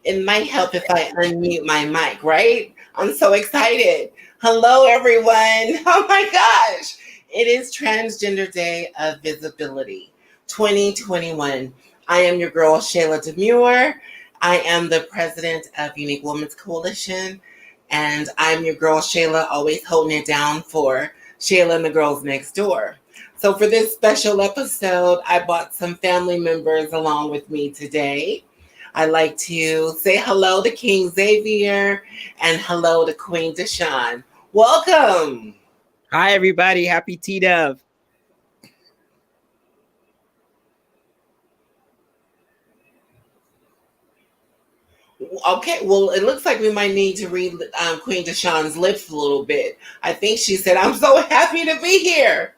It might help if I unmute my mic, right? I'm so excited. Hello, everyone. Oh my gosh. It is Transgender Day of Visibility 2021. I am your girl, Shayla Demure. I am the president of Unique Women's Coalition, and I'm your girl, Shayla, always holding it down for Shayla and the girls next door. So, for this special episode, I brought some family members along with me today. I'd like to say hello to King Zavier and hello to Queen Deshon. Welcome. Hi, everybody. Happy T-Dove. Okay, well, it looks like we might need to read Queen Deshon's lips a little bit. I think she said, I'm so happy to be here.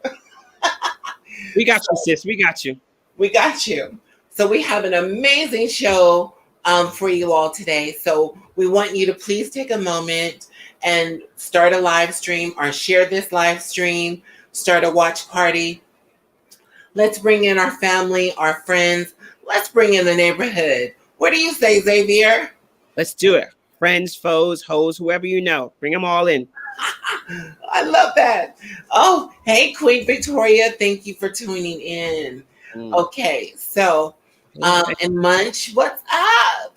We got you, sis. We got you. We got you. So we have an amazing show for you all today. So we want you to please take a moment and start a live stream or share this live stream, start a watch party. Let's bring in our family, our friends. Let's bring in the neighborhood. What do you say, Zavier? Let's do it. Friends, foes, hoes, whoever you know. Bring them all in. I love that. Oh, hey, Queen Victoria. Thank you for tuning in. Okay, so and Munch, what's up?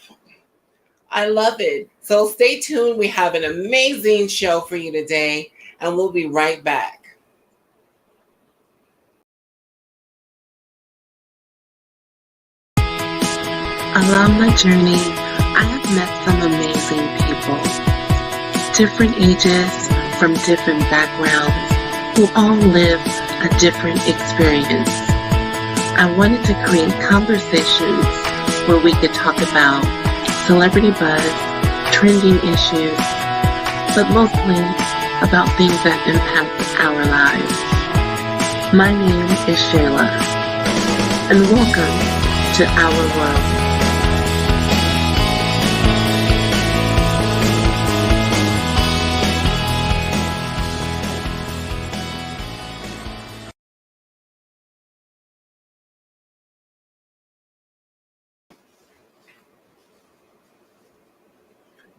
I love it. So stay tuned. We have an amazing show for you today, and we'll be right back. Along my journey, I have met some amazing people, different ages, from different backgrounds, who all live a different experience. I wanted to create conversations where we could talk about celebrity buzz, trending issues, but mostly about things that impact our lives. My name is Shayla, and welcome to our world.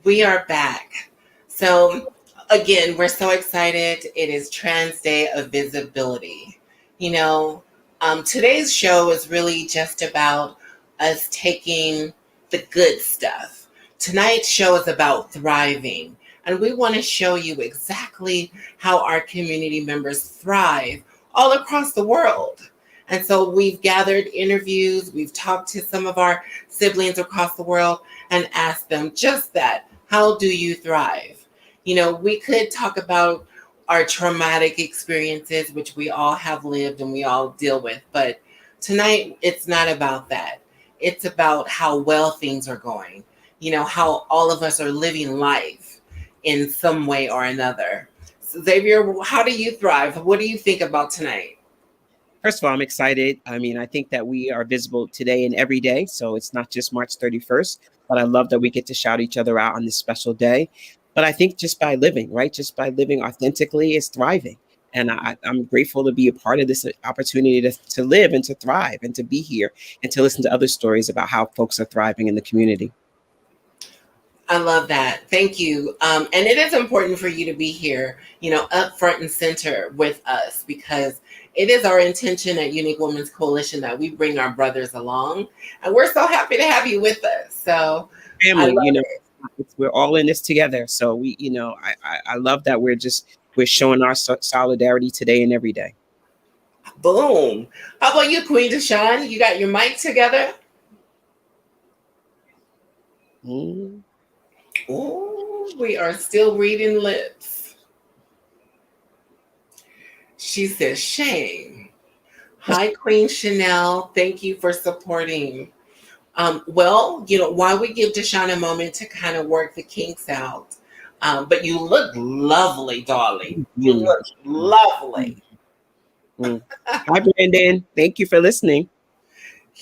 We are back. So, again, we're so excited. It is Trans Day of Visibility. You know, today's show is really just about us taking the good stuff. Tonight's show is about thriving, and we want to show you exactly how our community members thrive all across the world. And so we've gathered interviews, we've talked to some of our siblings across the world and asked them just that. How do you thrive? You know, we could talk about our traumatic experiences, which we all have lived and we all deal with. But tonight, it's not about that. It's about how well things are going. You know, how all of us are living life in some way or another. So Xavier, how do you thrive? What do you think about tonight? First of all, I'm excited. I mean, I think that we are visible today and every day. So it's not just March 31st, but I love that we get to shout each other out on this special day. But I think just by living, right? Just by living authentically is thriving. And I'm grateful to be a part of this opportunity to live and to thrive and to be here and to listen to other stories about how folks are thriving in the community. I love that. Thank you. And it is important for you to be here, you know, up front and center with us, because it is our intention at Unique Women's Coalition that we bring our brothers along. And we're so happy to have you with us. So family, you know, we're all in this together. So we, you know, I love that we're showing our solidarity today and every day. Boom. How about you, Queen Deshon? You got your mic together? Oh, we are still reading lips. She says, shame. Hi, Queen Chanel. Thank you for supporting. Well, you know, while we give Deshon a moment to kind of work the kinks out, but you look lovely, darling. You look lovely. Hi, Brandon. Thank you for listening.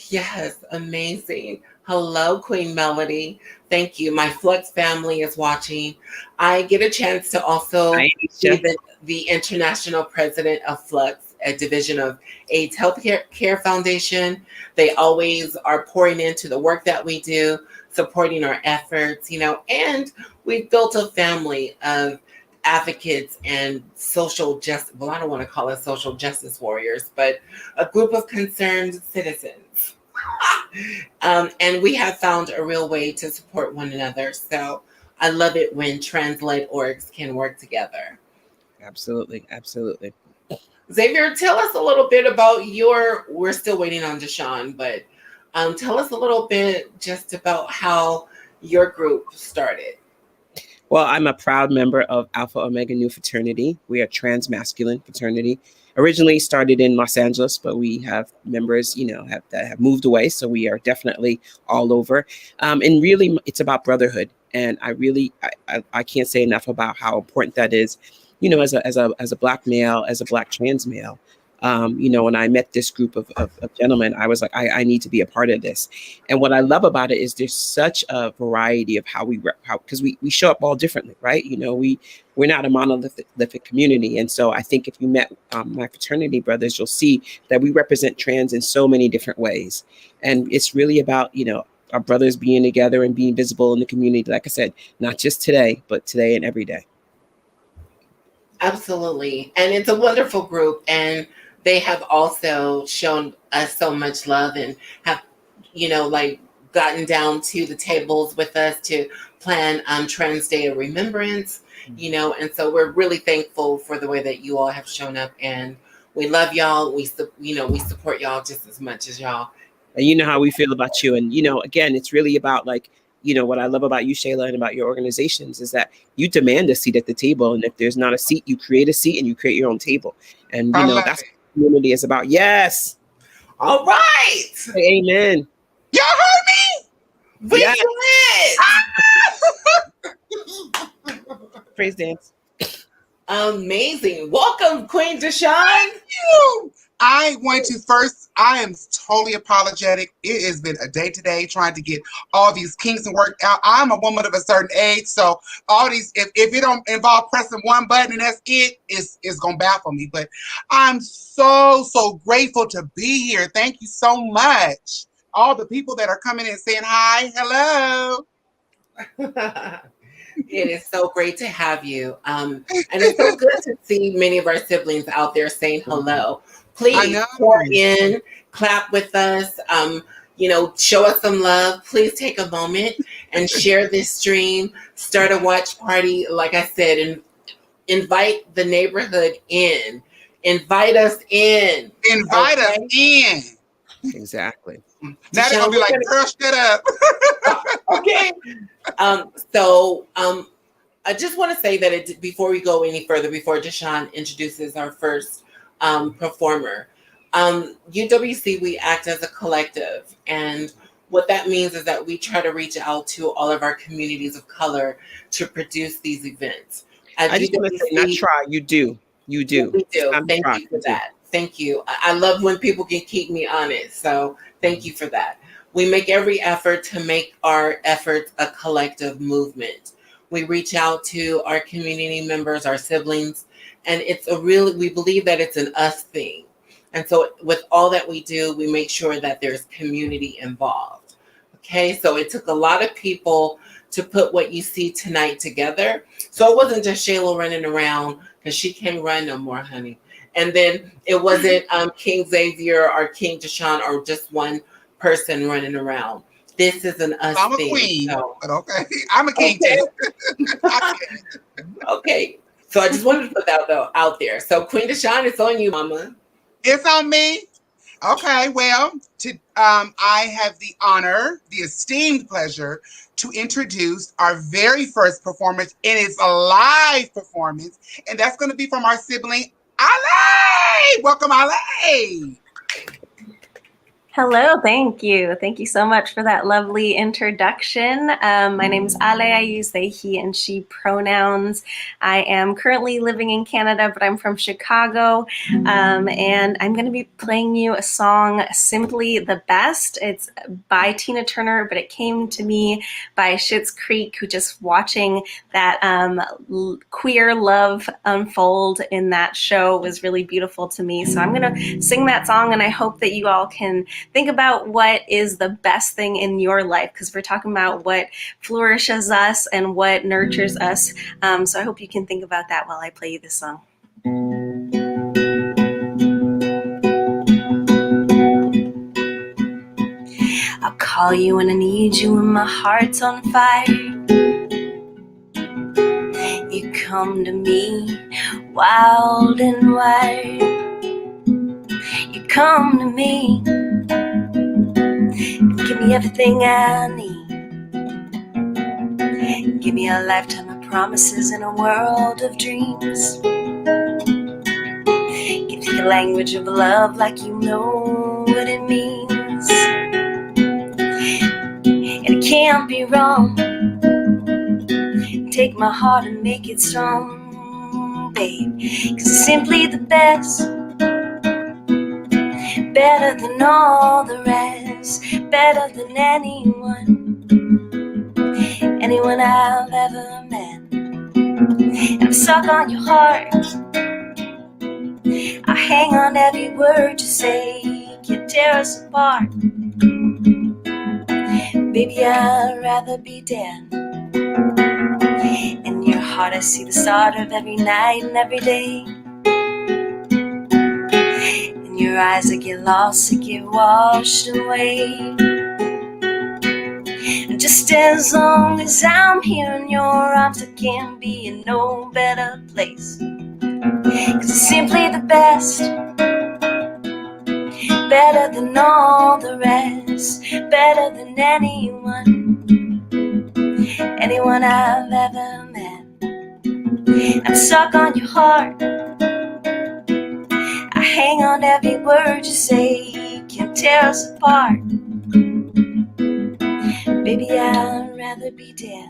Yes, amazing. Hello, Queen Melody. Thank you. My Flux family is watching. I get a chance to also be the international president of Flux a division of AIDS Healthcare Care Foundation. They always are pouring into the work that we do, supporting our efforts, and we've built a family of advocates and social justice, well, I don't want to call it social justice warriors, but a group of concerned citizens. And we have found a real way to support one another. So I love it when trans-led orgs can work together. Absolutely. Absolutely. Zavier, tell us a little bit about we're still waiting on Deshon, but tell us a little bit just about how your group started. Well, I'm a proud member of Alpha Omega Nu Fraternity. We are trans masculine fraternity. Originally started in Los Angeles, but we have members, that have moved away. So we are definitely all over. And really, it's about brotherhood. And I can't say enough about how important that is. As a Black male, as a Black trans male. When I met this group of gentlemen, I was like, I need to be a part of this. And what I love about it is there's such a variety of how because we show up all differently, right? We're not a monolithic community. And so I think if you met my fraternity brothers, you'll see that we represent trans in so many different ways. And it's really about, our brothers being together and being visible in the community. Like I said, not just today, but today and every day. Absolutely. And it's a wonderful group. And they have also shown us so much love and have, gotten down to the tables with us to plan Trans Day of Remembrance, and so we're really thankful for the way that you all have shown up, and we love y'all. We support y'all just as much as y'all. And you know how we feel about you. And, again, it's really about what I love about you, Chela, and about your organizations is that you demand a seat at the table. And if there's not a seat, you create a seat and you create your own table. And, that's what community is about. Yes. All right. Amen. Y'all heard me? We did. Praise dance. Amazing. Welcome, Queen Deshon. Thank you. I am totally apologetic. It has been a day today trying to get all these kinks and work out. I'm a woman of a certain age, so all these, if it don't involve pressing one button and that's it's gonna baffle me. But I'm so grateful to be here. Thank you so much. All the people that are coming in saying hi, hello. It is so great to have you. And it's so good to see many of our siblings out there saying hello. Please pour in, clap with us, show us some love. Please take a moment and share this stream. Start a watch party. Like I said, and invite the neighborhood in. Invite us in. Invite us in. Exactly. Now they're going to be like, girl, shut up. Okay. I just want to say that before we go any further, before Deshon introduces our first performer, UWC, we act as a collective. And what that means is that we try to reach out to all of our communities of color to produce these events. I just want to say, not try, you do. You do. We do. Thank you for that. Thank you. I love when people can keep me honest. So thank you for that. We make every effort to make our efforts a collective movement. We reach out to our community members, our siblings, and we believe that it's an us thing. And so with all that we do, we make sure that there's community involved. Okay, so it took a lot of people to put what you see tonight together. So it wasn't just Chela running around, because she can't run no more, honey. And then it wasn't King Zavier or King Deshon or just one person running around. This is an us I'm a thing. queen, but okay. I'm a king too. Okay. So I just wanted to put that out there. So Queen Deshon, it's on you, mama. It's on me. Okay, well, I have the honor, the esteemed pleasure to introduce our very first performance, and it's a live performance, and that's going to be from our sibling, Ale! Welcome, Ale! Hello, thank you. Thank you so much for that lovely introduction. My name is Ale. I use they, he, and she pronouns. I am currently living in Canada, but I'm from Chicago. And I'm going to be playing you a song, Simply the Best. It's by Tina Turner, but it came to me by Schitt's Creek, who just watching that queer love unfold in that show was really beautiful to me. So I'm going to sing that song, and I hope that you all can think about what is the best thing in your life, because we're talking about what flourishes us and what nurtures us. So I hope you can think about that while I play you this song. I'll call you when I need you when my heart's on fire. You come to me wild and wide. You come to me, give me everything I need. Give me a lifetime of promises in a world of dreams. Give me the language of love like you know what it means. And it can't be wrong. Take my heart and make it strong, babe. 'Cause it's simply the best. Better than all the rest. Better than anyone I've ever met. And I'm stuck on your heart. I hang on every word you say. Can't tear us apart. Baby, I'd rather be dead. In your heart I see the start of every night and every day. In your eyes I get lost, I get washed away. And just as long as I'm here in your arms, I can't be in no better place. 'Cause it's simply the best. Better than all the rest. Better than anyone I've ever met. I'm stuck on your heart. I hang on every word you say. Can't tear us apart. Baby, I'd rather be dead.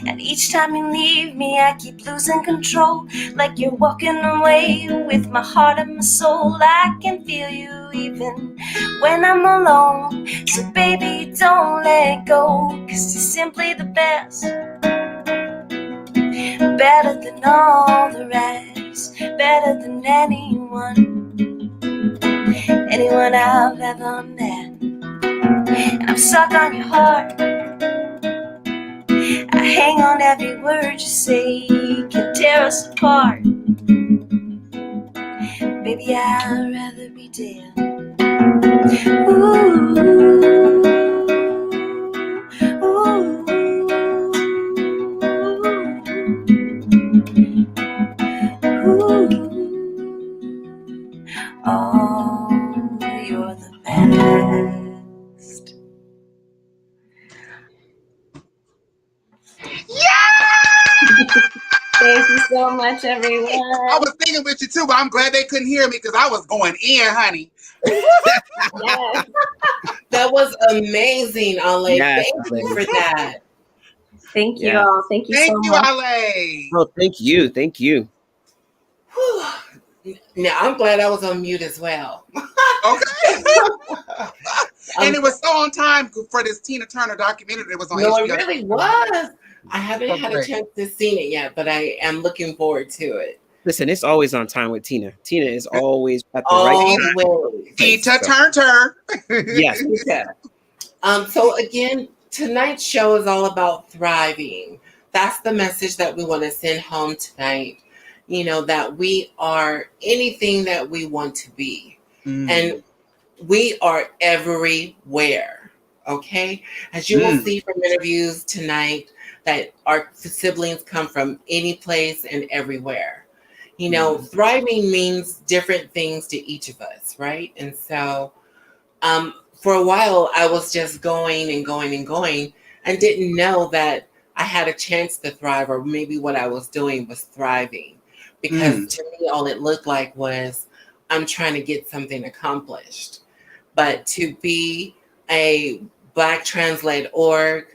And each time you leave me, I keep losing control. Like you're walking away with my heart and my soul. I can feel you even when I'm alone. So baby, don't let go. 'Cause you're simply the best. Better than all the rest. Better than anyone I've ever met. And I'm stuck on your heart. I hang on every word you say. Can't tear us apart. Baby, I'd rather be dead. Ooh, ooh, ooh. Oh, you're the best. Thank you so much, everyone. I was singing with you too, but I'm glad they couldn't hear me because I was going in, honey. Yes. That was amazing, Ale. Yes, Thank you Ale. for that. Thank you Yeah. all. Thank you Thank so you, much. Ale. Oh, thank you. Thank you. Whew. Now, I'm glad I was on mute as well. Okay. And it was so on time for this Tina Turner documentary that was on No, HBO. it really was. I haven't So had a great. chance to see it yet, but I am looking forward to it. Listen, it's always on time with Tina. Tina is always at the right time. Always. Tina So, Turner. yes. Okay. So again, tonight's show is all about thriving. That's the message that we want to send home tonight. You know, that we are anything that we want to be. And we are everywhere. Okay? As you will see from interviews tonight, that our siblings come from any place and everywhere. You know, thriving means different things to each of us, right? And so for a while, I was just going and going and going and didn't know that I had a chance to thrive, or maybe what I was doing was thriving. Because to me, all it looked like was I'm trying to get something accomplished. But to be a Black trans-led org,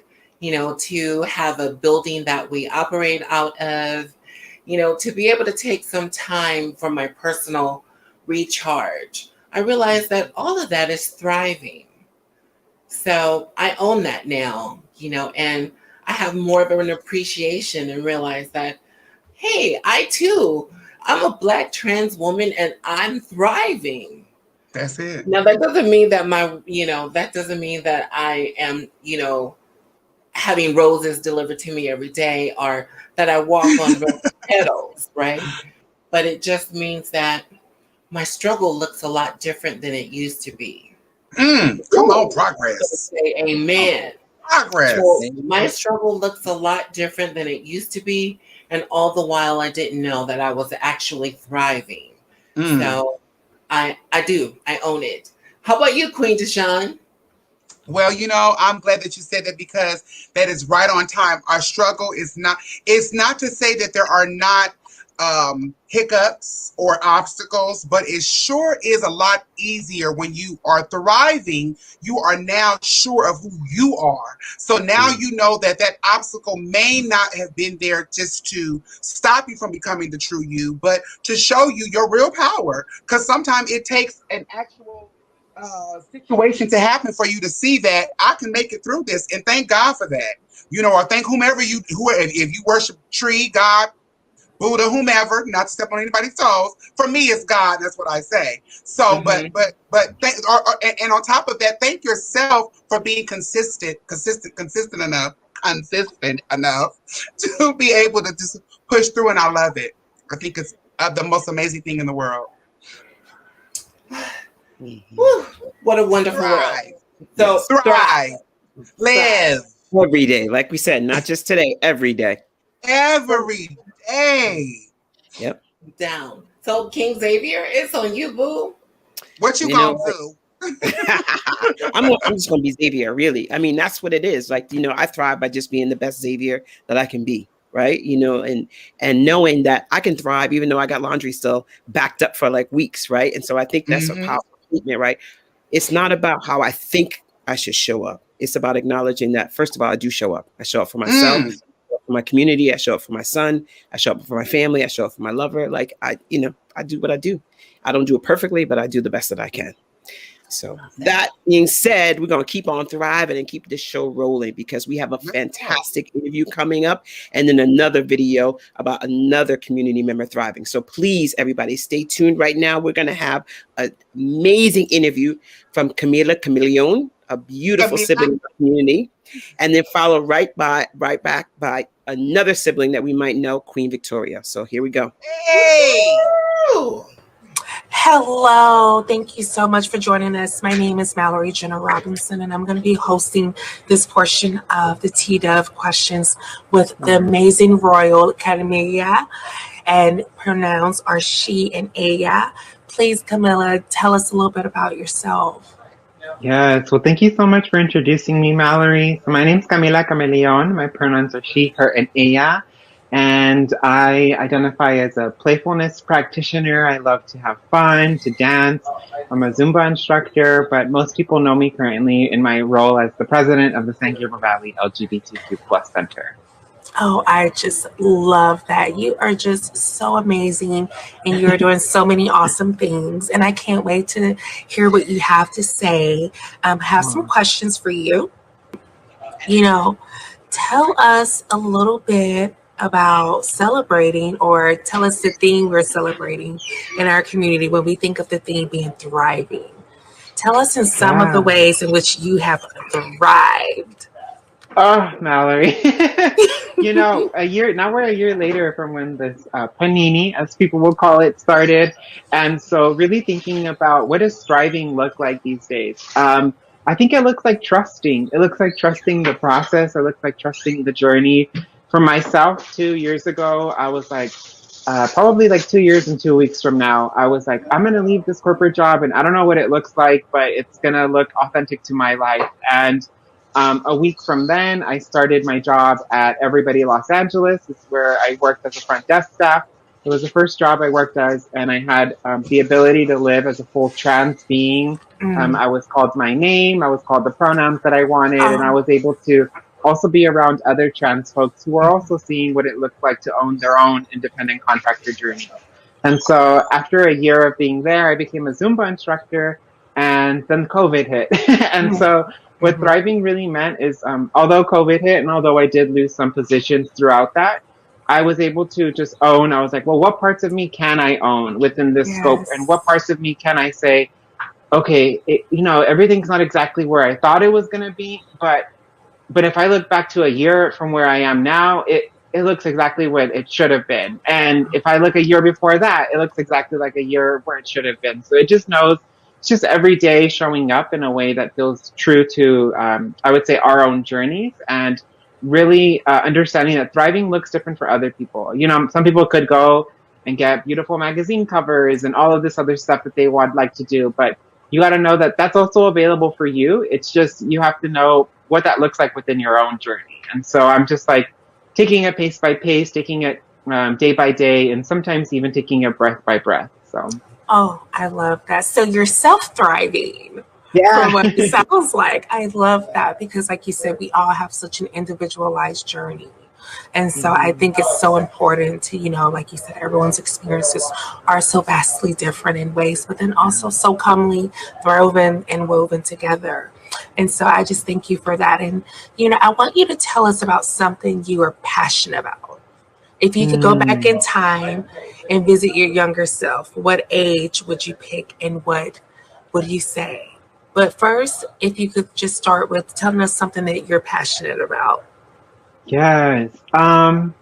to have a building that we operate out of, to be able to take some time for my personal recharge, I realize that all of that is thriving. So I own that now, and I have more of an appreciation and realize that, hey, I'm a Black trans woman and I'm thriving. That's it. Now that doesn't mean that I am, having roses delivered to me every day or that I walk on rose petals, right? But it just means that my struggle looks a lot different than it used to be. Come on, progress. Say amen. Progress. So my struggle looks a lot different than it used to be. And all the while I didn't know that I was actually thriving. So I own it. How about you, Queen Deshon? Well, I'm glad that you said that because that is right on time. Our struggle is it's not to say that there are not hiccups or obstacles, but it sure is a lot easier when you are thriving. You are now sure of who you are. So now you know that obstacle may not have been there just to stop you from becoming the true you, but to show you your real power. Because sometimes it takes an actual situation to happen for you to see that I can make it through this, and thank God for that. Or thank if you worship tree, God, Buddha, whomever, not to step on anybody's toes. For me, it's God. That's what I say. So, but and on top of that, thank yourself for being consistent enough to be able to just push through. And I love it. I think it's the most amazing thing in the world. Woo, what a wonderful world. So thrive, live every day, like we said, not just today, every day. Every day. Yep. Down. So King Zavier, it's on you, boo. What you gonna do? I'm just gonna be Zavier, really. I mean, that's what it is. Like, I thrive by just being the best Zavier that I can be. Right. And knowing that I can thrive, even though I got laundry still backed up for like weeks. Right. And so I think that's a powerful statement. Right. It's not about how I think I should show up. It's about acknowledging that, first of all, I do show up. I show up for myself, for my community. I show up for my son. I show up for my family. I show up for my lover. Like I do what I do. I don't do it perfectly, but I do the best that I can. So that being said, we're going to keep on thriving and keep this show rolling because we have a fantastic interview coming up and then another video about another community member thriving. So please, everybody, stay tuned right now. We're going to have an amazing interview from Chameleon, a beautiful sibling of the community, and then follow right back by another sibling that we might know, Queen Victoria. So here we go. Hey! Hello, thank you so much for joining us. My name is Mallory Jenna Robinson, and I'm going to be hosting this portion of the T-Dove questions with the amazing Royal Academia, and pronouns are she and ella. Please, Camilla, tell us a little bit about yourself. Yes, well, thank you so much for introducing me, Mallory. So my name's Camila Cameleon. My pronouns are she, her, and ella. And I identify as a playfulness practitioner. I love to have fun, to dance. I'm a Zumba instructor, but most people know me currently in my role as the president of the San Gabriel Valley LGBTQ+ Center. Oh, I just love that. You are just so amazing, and you're doing so many awesome things. And I can't wait to hear what you have to say. Have some questions for you. Tell us a little bit about celebrating, or tell us the theme we're celebrating in our community when we think of the theme being thriving. Tell us in some of the ways in which you have thrived. Oh, Mallory. We're a year later from when this panini, as people will call it, started. And so really thinking about what does thriving look like these days? I think it looks like trusting. It looks like trusting the process. It looks like trusting the journey. For myself, 2 years ago, I was like, probably like 2 years and 2 weeks from now, I was like, I'm going to leave this corporate job and I don't know what it looks like, but it's going to look authentic to my life. And a week from then, I started my job at Everybody Los Angeles. This is where I worked as a front desk staff. It was the first job I worked as, and I had the ability to live as a full trans being. Mm. I was called my name, I was called the pronouns that I wanted, and I Oh. was able to also be around other trans folks who are also seeing what it looks like to own their own independent contractor journey. And so after a year of being there, I became a Zumba instructor, and then COVID hit. And so what Mhm. thriving really meant is, although COVID hit and although I did lose some positions throughout that, I was able to just own. I was like, well, what parts of me can I own within this scope? And what Yes. parts of me can I say, okay, everything's not exactly where I thought it was going to be, but if I look back to a year from where I am now, it looks exactly what it should have been. And if I look a year before that, it looks exactly like a year where it should have been. So it just knows it's just every day showing up in a way that feels true to, I would say, our own journeys, and really understanding that thriving looks different for other people. Some people could go and get beautiful magazine covers and all of this other stuff that they would like to do, but you got to know that that's also available for you. It's just you have to know what that looks like within your own journey. And so I'm just like taking it pace by pace, taking it day by day, and sometimes even taking it breath by breath. So, Oh, I love that. So you're self-thriving from yeah. what it sounds like. I love that because, like you said, we all have such an individualized journey. And so I think it's so important to, like you said, everyone's experiences are so vastly different in ways, but then also so commonly woven and woven together. And so I just thank you for that. And, I want you to tell us about something you are passionate about. If you could go back in time and visit your younger self, what age would you pick and what would you say? But first, if you could just start with telling us something that you're passionate about. Yes. I'm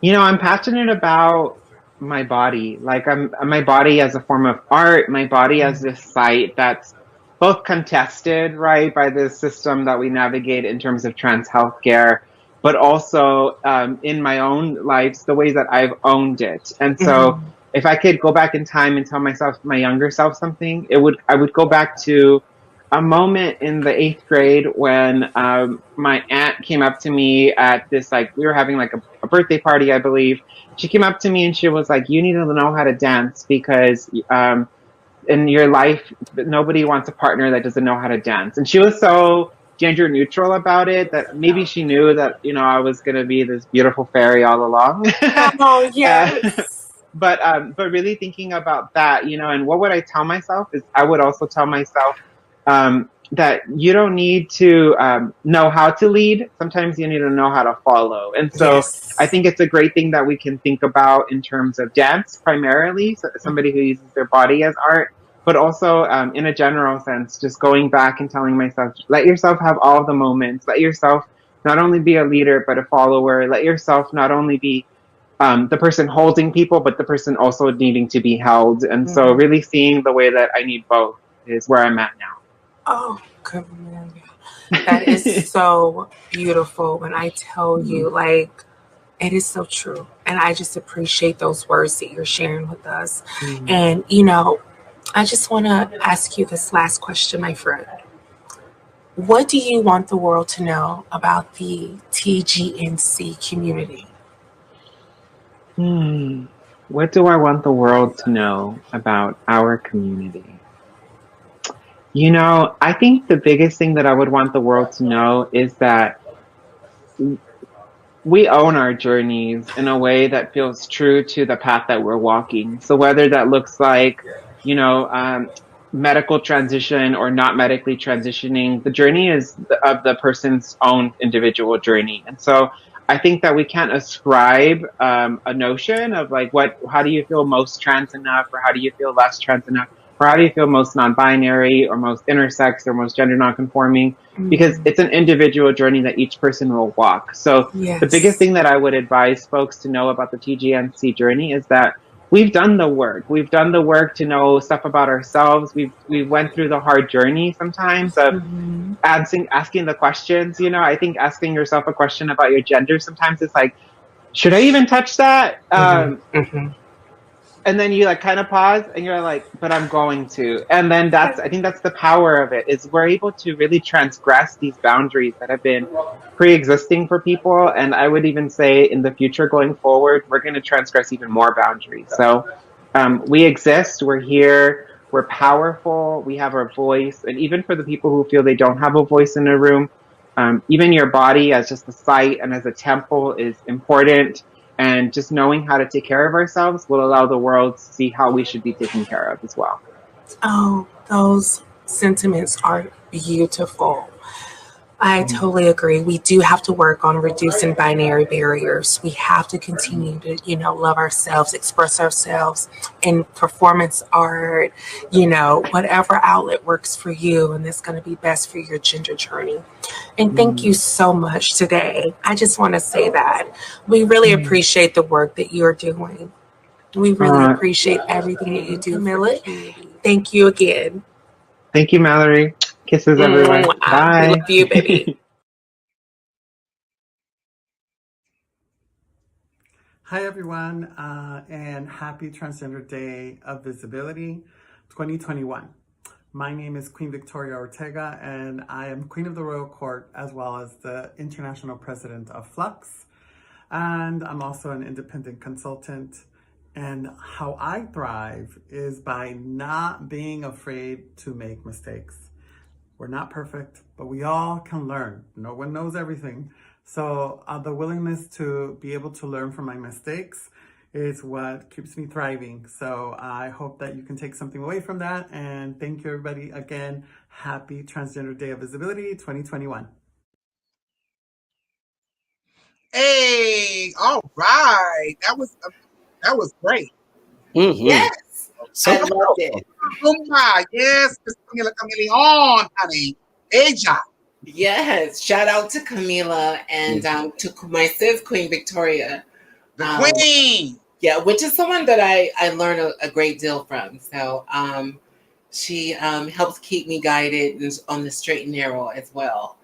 passionate about my body. Like my body as a form of art, my body as this site that's both contested, right, by the system that we navigate in terms of trans healthcare, but also in my own life, the ways that I've owned it. And so Mhm. if I could go back in time and tell myself, my younger self, something, I would go back to a moment in the 8th grade when my aunt came up to me at this, like, we were having like a birthday party, I believe. She came up to me and she was like, you need to know how to dance because in your life, nobody wants a partner that doesn't know how to dance. And she was so gender neutral about it that maybe she knew that, I was going to be this beautiful fairy all along. Oh, uh, yes. but really thinking about that, and what would I tell myself is I would also tell myself that you don't need to know how to lead. Sometimes you need to know how to follow. And so I Yes. think it's a great thing that we can think about in terms of dance primarily, so somebody who uses their body as art, but also in a general sense, just going back and telling myself, let yourself have all the moments. Let yourself not only be a leader, but a follower. Let yourself not only be the person holding people, but the person also needing to be held. And so Mhm. really seeing the way that I need both is where I'm at Oh, good morning. That is so beautiful when I tell now. you, like, it is so true. And I just appreciate those words that you're sharing with us. Mm. And, I just want to ask you this last question, my friend. What do you want the world to know about the TGNC community? Hmm. What do I want the world to know about our community? I think the biggest thing that I would want the world to know is that we own our journeys in a way that feels true to the path that we're walking. So whether that looks like, you know, medical transition or not medically transitioning, the journey is of the person's own individual journey. And so I think that we can't ascribe a notion of like, how do you feel most trans enough, or how do you feel less trans enough, or how do you feel most non-binary or most intersex or most gender non-conforming, because Mhm. it's an individual journey that each person will walk. So the biggest Yes. thing that I would advise folks to know about the TGNC journey is that we've done the work. We've done the work to know stuff about ourselves. We went through the hard journey sometimes of Mhm. asking the questions. I think asking yourself a question about your gender sometimes is like, should I even touch that? Mhm. Mhm. and then you like kind of pause and you're like, but I'm going to. And then I think that's the power of it, is we're able to really transgress these boundaries that have been pre-existing for people. And I would even say in the future going forward, we're going to transgress even more boundaries. So we exist, we're here, we're powerful, we have our voice. And even for the people who feel they don't have a voice in a room, even your body as just a site and as a temple is important. And just knowing how to take care of ourselves will allow the world to see how we should be taken care of as well. Oh, those sentiments are beautiful. I totally agree. We do have to work on reducing binary barriers. We have to continue to, love ourselves, express ourselves in performance art, whatever outlet works for you and that's going to be best for your gender journey. And thank you so much today. I just want to say that we really appreciate the work that you're doing. We really appreciate everything that you do, Camilla. Thank you again. Thank you, Mallory. Kisses, everyone. Bye. We love you, baby. Hi, everyone, and happy Transgender Day of Visibility 2021. My name is Queen Victoria Ortega, and I am Queen of the Royal Court, as well as the International President of Flux. And I'm also an independent consultant. And how I thrive is by not being afraid to make mistakes. We're not perfect, but we all can learn. No one knows everything. So the willingness to be able to learn from my mistakes is what keeps me thriving. So I hope that you can take something away from that. And thank you, everybody. Again, happy Transgender Day of Visibility 2021. Hey, all right. That was great. Mm-hmm. Yes, So I loved it. Yes, Miss Camila Chameleon, honey. Aja. Yes, shout out to Camila and to my sis Queen Victoria. The queen. Yeah, which is someone that I learn a great deal from. So she helps keep me guided on the straight and narrow as well.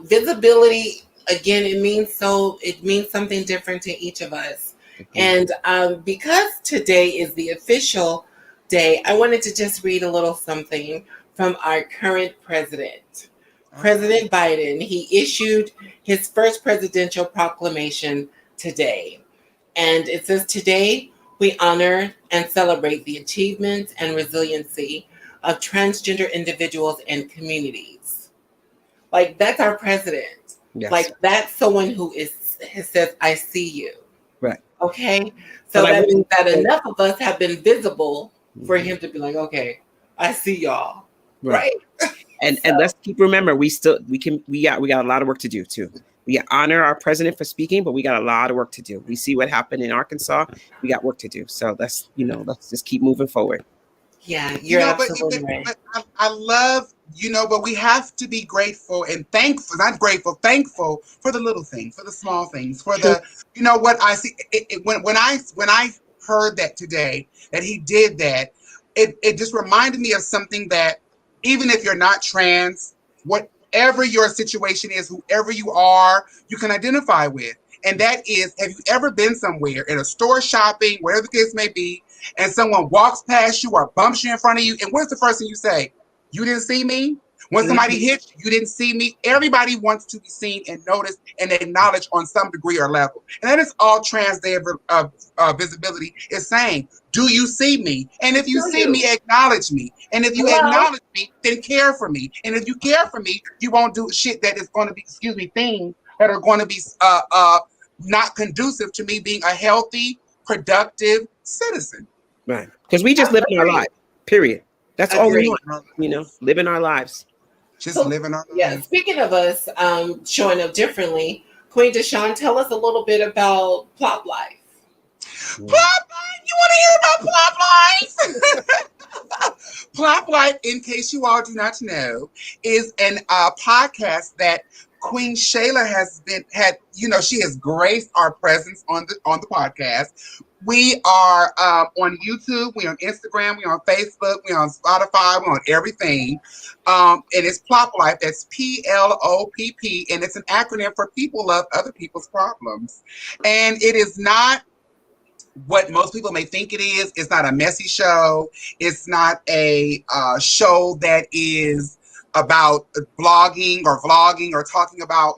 Visibility, again, it means something different to each of us. And because today is the official day, I wanted to just read a little something from our current president. President Biden, he issued his first presidential proclamation today. And it says, today we honor and celebrate the achievements and resiliency of transgender individuals and communities. Like, that's our president. Yes. Like, that's someone who says, I see you. Right. Okay. So that means that enough of us have been visible for him to be like, okay, I see y'all. Right. And let's keep remember, we got a lot of work to do too. We honor our president for speaking, but we got a lot of work to do. We see what happened in Arkansas. We got work to do. So let's just keep moving forward. Yeah, you're absolutely right. But I love, but we have to be grateful and thankful, not grateful, thankful for the little things, for the small things, for the, what I see. When I heard that today, that he did that, it just reminded me of something that, even if you're not trans, whatever your situation is, whoever you are, you can identify with. And that is, have you ever been somewhere in a store shopping, wherever the case may be, and someone walks past you or bumps you in front of you, and what's the first thing you say? You didn't see me? When somebody hits you, you didn't see me? Everybody wants to be seen and noticed and acknowledged on some degree or level. And that is all Trans Day of Visibility is saying. Do you see me? And if you see me, acknowledge me. And if you acknowledge me, then care for me. And if you care for me, you won't do shit that is going to be, things that are going to be not conducive to me being a healthy, productive citizen. Right. Because we just live in our lives, period. That's all we want, living our lives. Just living our lives. Yeah, speaking of us showing up differently, Queen Deshon, tell us a little bit about Plop Life. Plop Life? You want to hear about Plop Life? Plop Life, in case you all do not know, is an podcast that Queen Chela she has graced our presence on the podcast. We are on YouTube, we're on Instagram, we're on Facebook, we're on Spotify, we're on everything. And it's Plop Life, that's PLOPP, and it's an acronym for People Love Other People's Problems. And it is not what most people may think it is. It's not a messy show. It's not a show that is about blogging or vlogging or talking about,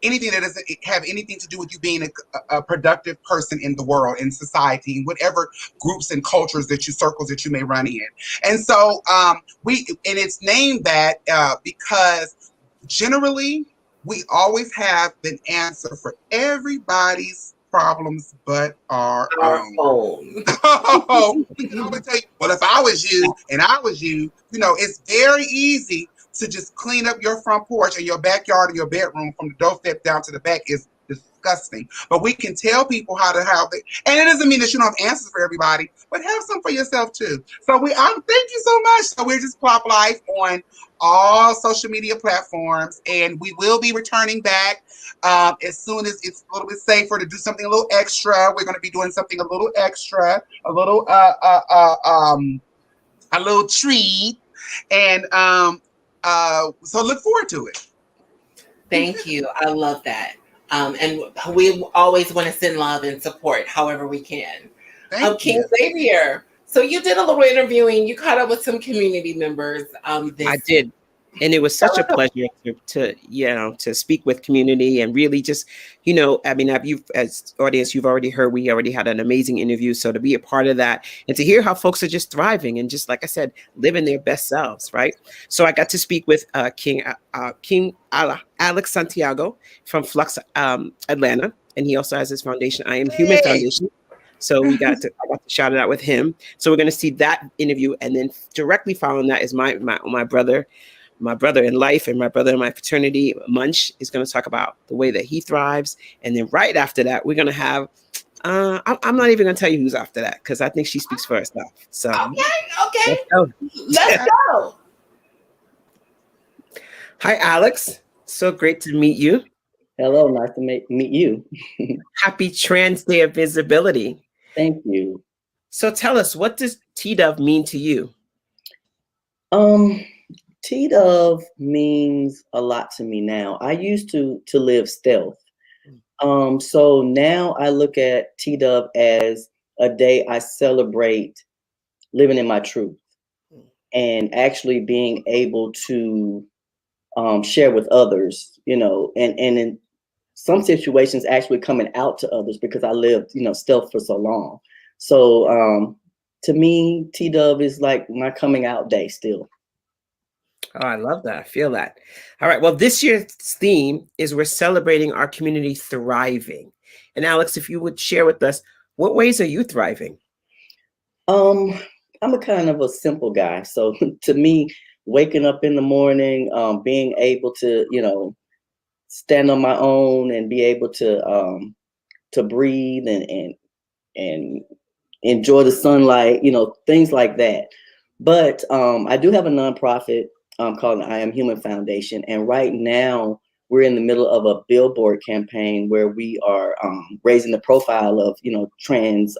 anything that doesn't have anything to do with you being a productive person in the world, in society, in whatever groups and cultures circles that you may run in. And so and it's named that because generally we always have an answer for everybody's problems but our Our own. own. We can always tell you, well, if I was you and I was you, it's very easy to just clean up your front porch and your backyard and your bedroom from the doorstep down to the back is disgusting. But we can tell people how to help it. And it doesn't mean that you don't have answers for everybody, but have some for yourself too. So thank you so much. So we're just Plop Life on all social media platforms, and we will be returning back as soon as it's a little bit safer to do something a little extra. We're going to be doing something a little extra, a little treat, and so look forward to it. Thank you. I love that. And we always want to send love and support however we can. King Zavier, so you did a little interviewing. You caught up with some community members. I did. And it was such a pleasure to speak with community and really just, I mean, as audience, you've already heard, we already had an amazing interview. So to be a part of that and to hear how folks are just thriving and just, like I said, living their best selves, right? So I got to speak with King Alex Santiago from Flux Atlanta. And he also has his foundation, I Am Human Foundation. So I got to shout it out with him. So we're going to see that interview. And then directly following that is my brother in life and my brother in my fraternity, Munch, is going to talk about the way that he thrives. And then right after that, we're going to have, I'm not even going to tell you who's after that because I think she speaks for herself. So okay. Let's go. Hi, Alex. So great to meet you. Hello, nice to meet you. Happy Trans Day of Visibility. Thank you. So tell us, what does TDOV mean to you? TDOV means a lot to me now. I used to live stealth. So now I look at TDOV as a day I celebrate living in my truth and actually being able to share with others, and in some situations actually coming out to others because I lived, stealth for so long. So to me, TDOV is like my coming out day still. Oh, I love that. I feel that. All right. Well, this year's theme is we're celebrating our community thriving. And Alex, if you would share with us, what ways are you thriving? I'm a kind of a simple guy. So to me, waking up in the morning, being able to, stand on my own and be able to breathe and enjoy the sunlight, things like that. But I do have a nonprofit called I Am Human Foundation. And right now we're in the middle of a billboard campaign where we are raising the profile of, trans,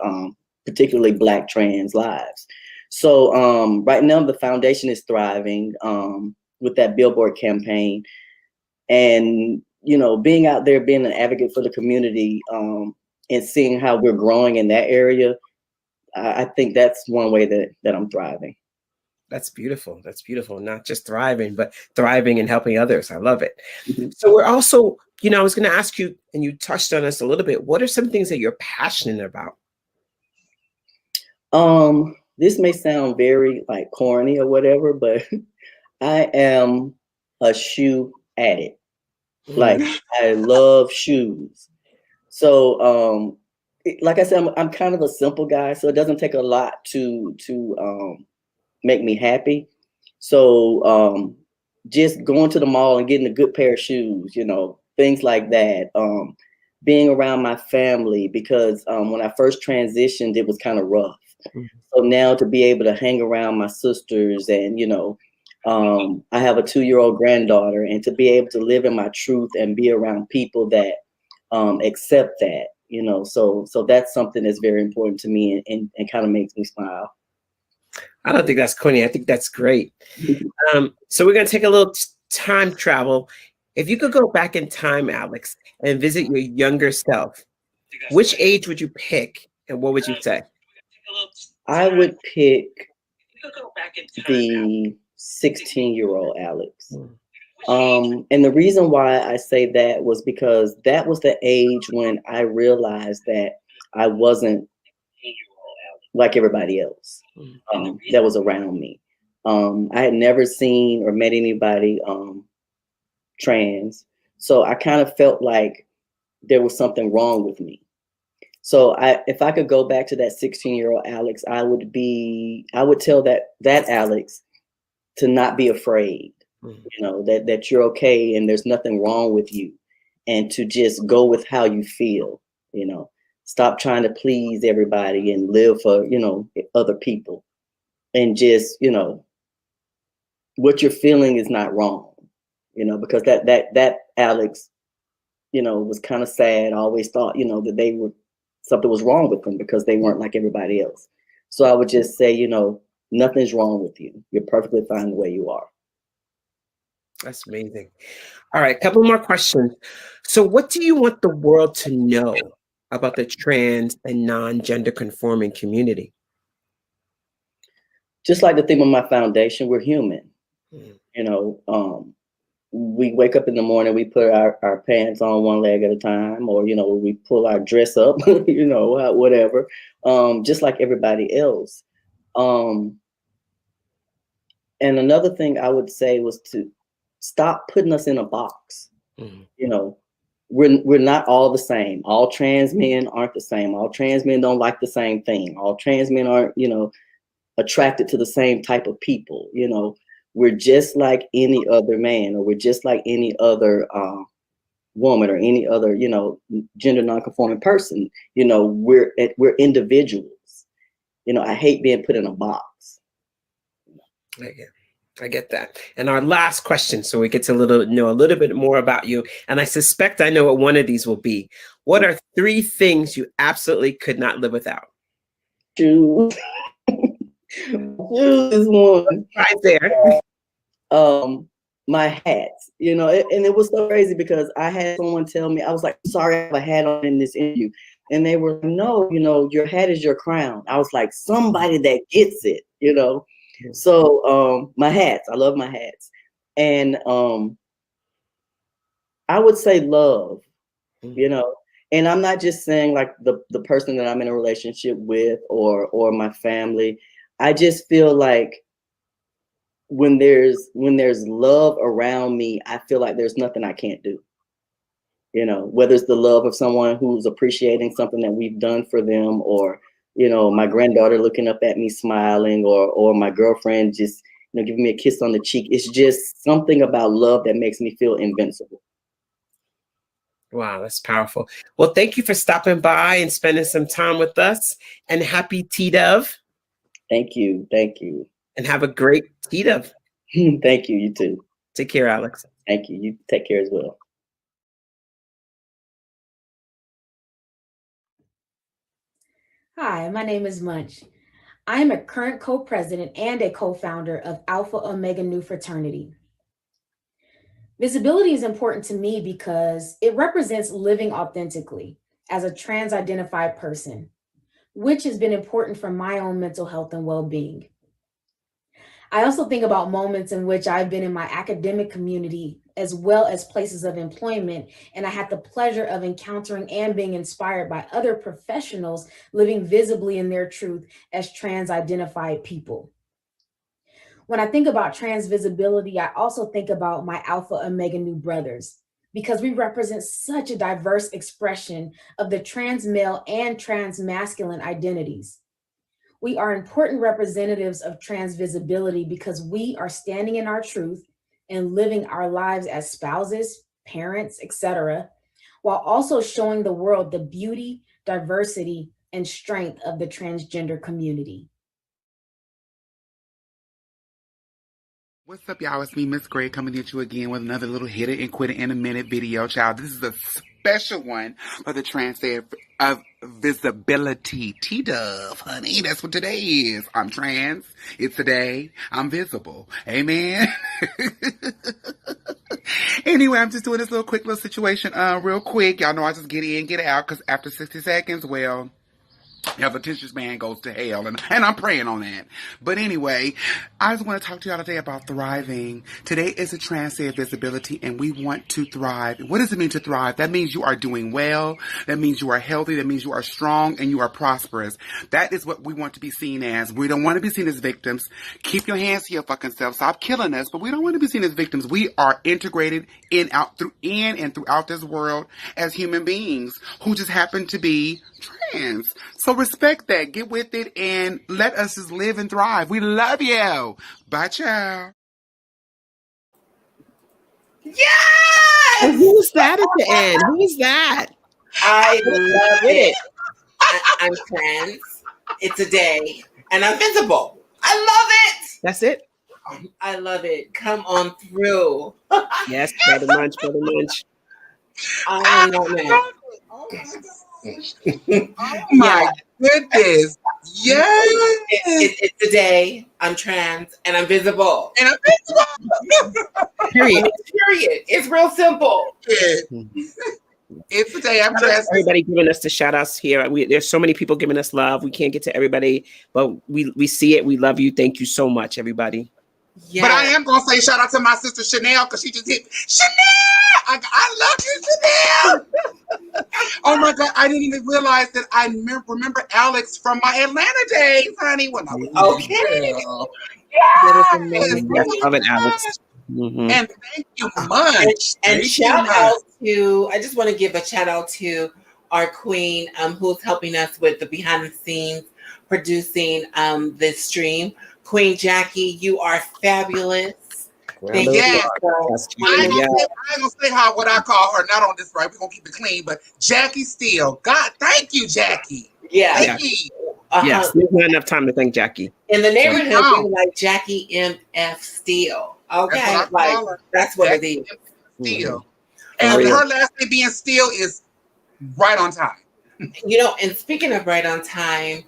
particularly Black trans lives. So right now the foundation is thriving with that billboard campaign. And, being out there, being an advocate for the community and seeing how we're growing in that area, I think that's one way that I'm thriving. That's beautiful. That's beautiful. Not just thriving, but thriving and helping others. I love it. Mm-hmm. So we're also, I was going to ask you, and you touched on this a little bit, what are some things that you're passionate about? This may sound very like corny or whatever, but I am a shoe addict. Like I love shoes. So, like I said, I'm kind of a simple guy, so it doesn't take a lot to make me happy. So, just going to the mall and getting a good pair of shoes, things like that. Being around my family because when I first transitioned, it was kind of rough. Mm-hmm. So now to be able to hang around my sisters and, I have a 2-year-old granddaughter, and to be able to live in my truth and be around people that accept that, so that's something that's very important to me and kind of makes me smile. I don't think that's corny. I think that's great. So we're going to take a little time travel. If you could go back in time, Alex, and visit your younger self, which age would you pick And what would you say? I would pick the 16-year-old Alex. And the reason why I say that was because that was the age when I realized that I wasn't like everybody else that was around me. I had never seen or met anybody trans, so I kind of felt like there was something wrong with me. So if I could go back to that 16-year-old Alex, I would tell that Alex to not be afraid, that you're okay and there's nothing wrong with you, and to just go with how you feel, stop trying to please everybody and live for, other people, and just, what you're feeling is not wrong, because that Alex, was kind of sad. I always thought, that something was wrong with them because they weren't like everybody else. So I would just say, nothing's wrong with you. You're perfectly fine the way you are. That's amazing. All right, a couple more questions. So what do you want the world to know about the trans and non-gender conforming community? Just like the theme of my foundation, we're human. We wake up in the morning, we put our pants on one leg at a time, or, we pull our dress up, whatever, just like everybody else. And another thing I would say was to stop putting us in a box. We're not all the same. All trans men aren't the same. All trans men don't like the same thing. All trans men aren't, attracted to the same type of people. We're just like any other man, or we're just like any other woman, or any other, gender nonconforming person. We're individuals. I hate being put in a box. I get that. And our last question, so we get to know a little bit more about you. And I suspect I know what one of these will be. What are 3 things you absolutely could not live without? Shoes. Shoes is one. Right there. My hats, and it was so crazy because I had someone tell me, I was like, sorry, I have a hat on in this interview. And they were like, no, your hat is your crown. I was like, somebody that gets it, So my hats, I love my hats. And I would say love, and I'm not just saying like the person that I'm in a relationship with or my family. I just feel like when there's love around me, I feel like there's nothing I can't do. Whether it's the love of someone who's appreciating something that we've done for them, or, my granddaughter looking up at me smiling, or my girlfriend just, giving me a kiss on the cheek. It's just something about love that makes me feel invincible. Wow, that's powerful. Well, thank you for stopping by and spending some time with us, and happy T-Dove. Thank you. Thank you. And have a great T-Dove. Thank you. You too. Take care, Alex. Thank you. You take care as well. Hi, my name is Munch. I am a current co-president and a co-founder of Alpha Omega Nu Fraternity. Visibility is important to me because it represents living authentically as a trans-identified person, which has been important for my own mental health and well-being. I also think about moments in which I've been in my academic community as well as places of employment, and I had the pleasure of encountering and being inspired by other professionals living visibly in their truth as trans-identified people. When I think about trans visibility, I also think about my Alpha Omega Nu brothers, because we represent such a diverse expression of the trans male and trans masculine identities. We are important representatives of trans visibility because we are standing in our truth and living our lives as spouses, parents, etc., while also showing the world the beauty, diversity, and strength of the transgender community. What's up, y'all? It's me, Miss Gray, coming at you again with another little hit it and quit it in a minute video, child. This is a special one for the Trans Day of Visibility. T-Dove, honey, that's what today is. I'm trans. It's today. I'm visible. Amen. Anyway, I'm just doing this little quick little situation real quick. Y'all know I just get in, get out, because after 60 seconds, well, Yeah, the attention span goes to hell, and I'm praying on that. But anyway, I just want to talk to y'all today about thriving. Today is a Trans Day of Visibility, and we want to thrive. What does it mean to thrive? That means you are doing well. That means you are healthy. That means you are strong, and you are prosperous. That is what we want to be seen as. We don't want to be seen as victims. Keep your hands to your fucking self. Stop killing us. But we don't want to be seen as victims. We are integrated in and throughout this world as human beings who just happen to be trans. So respect that, get with it, and let us just live and thrive. We love you. Bye, ciao. Oh, Yes! who was that at the end? Who was that? I love Did it. it? I'm trans. It's a day, and I'm visible. I love That's it? it. I love it. Come on through. Yes, brother munch, brother munch. I am not mad. Oh Yeah, my goodness. Yes. it's a day. I'm trans, and I'm visible. And I'm Period. Period. It's real simple. It's a day I'm trans. Everybody giving us the shout outs here. There's so many people giving us love. We can't get to everybody, but we see it. We love you. Thank you so much, everybody. Yeah. But I am going to say shout out to my sister Chanel because she just hit me. Chanel! I love you, Chanel! Oh my God, I didn't even realize that I remember Alex from my Atlanta days, honey. When I was Okay. That is amazing. Yes, love it, Alex. Mm-hmm. And thank you much. And shout out to, I just want to give a shout out to our queen who's helping us with the behind the scenes producing this stream. Queen Jackie, you are fabulous. Thank you. I ain't gonna say what I call her, not on this, right? We're gonna keep it clean, but Jackie Steele. God, thank you, Jackie. Yeah. Thank you. Yes, there's not enough time to thank Jackie. In the neighborhood, we were like Jackie M.F. Steele. Okay, that's what Jackie it is. Steele. And her last name being Steele is right on time. You know, and speaking of right on time,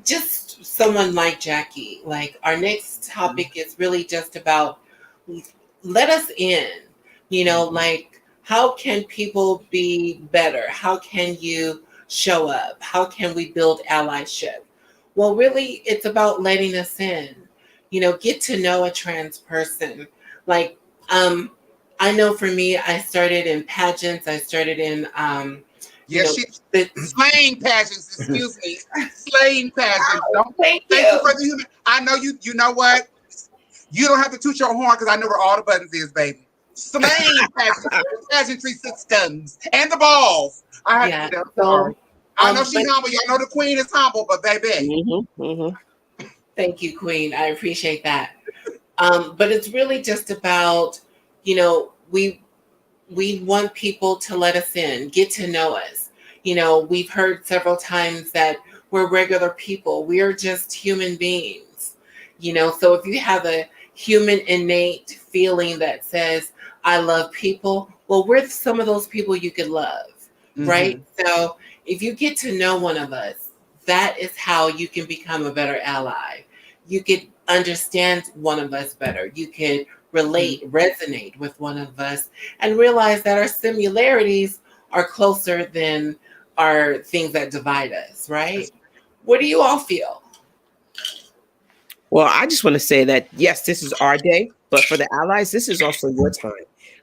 just someone like Jackie, like our next topic is really just about let us in, you know, like how can people be better? How can you show up? How can we build allyship? Well, really, it's about letting us in, you know, get to know a trans person. Like, I know for me, I started in pageants. I started in, slaying pageants, excuse me. Slaying pageants. Don't thank you for the human. I know you know what? You don't have to toot your horn because I know where all the buttons is, baby. Slaying pageants, pageantry systems, and the balls. I have to do that. So, I know she's humble. Y'all know the queen is humble, but baby. Thank you, Queen. I appreciate that. But it's really just about, you know, we want people to let us in, get to know us. You know, we've heard several times that we're regular people. We are just human beings. You know, so if you have a human innate feeling that says, I love people, well, we're some of those people you could love, right? So if you get to know one of us, that is how you can become a better ally. You could understand one of us better. You could relate, resonate with one of us, and realize that our similarities are closer than our things that divide us, right? What do you all feel? Well, I just want to say that, yes, this is our day, but for the allies, this is also your time,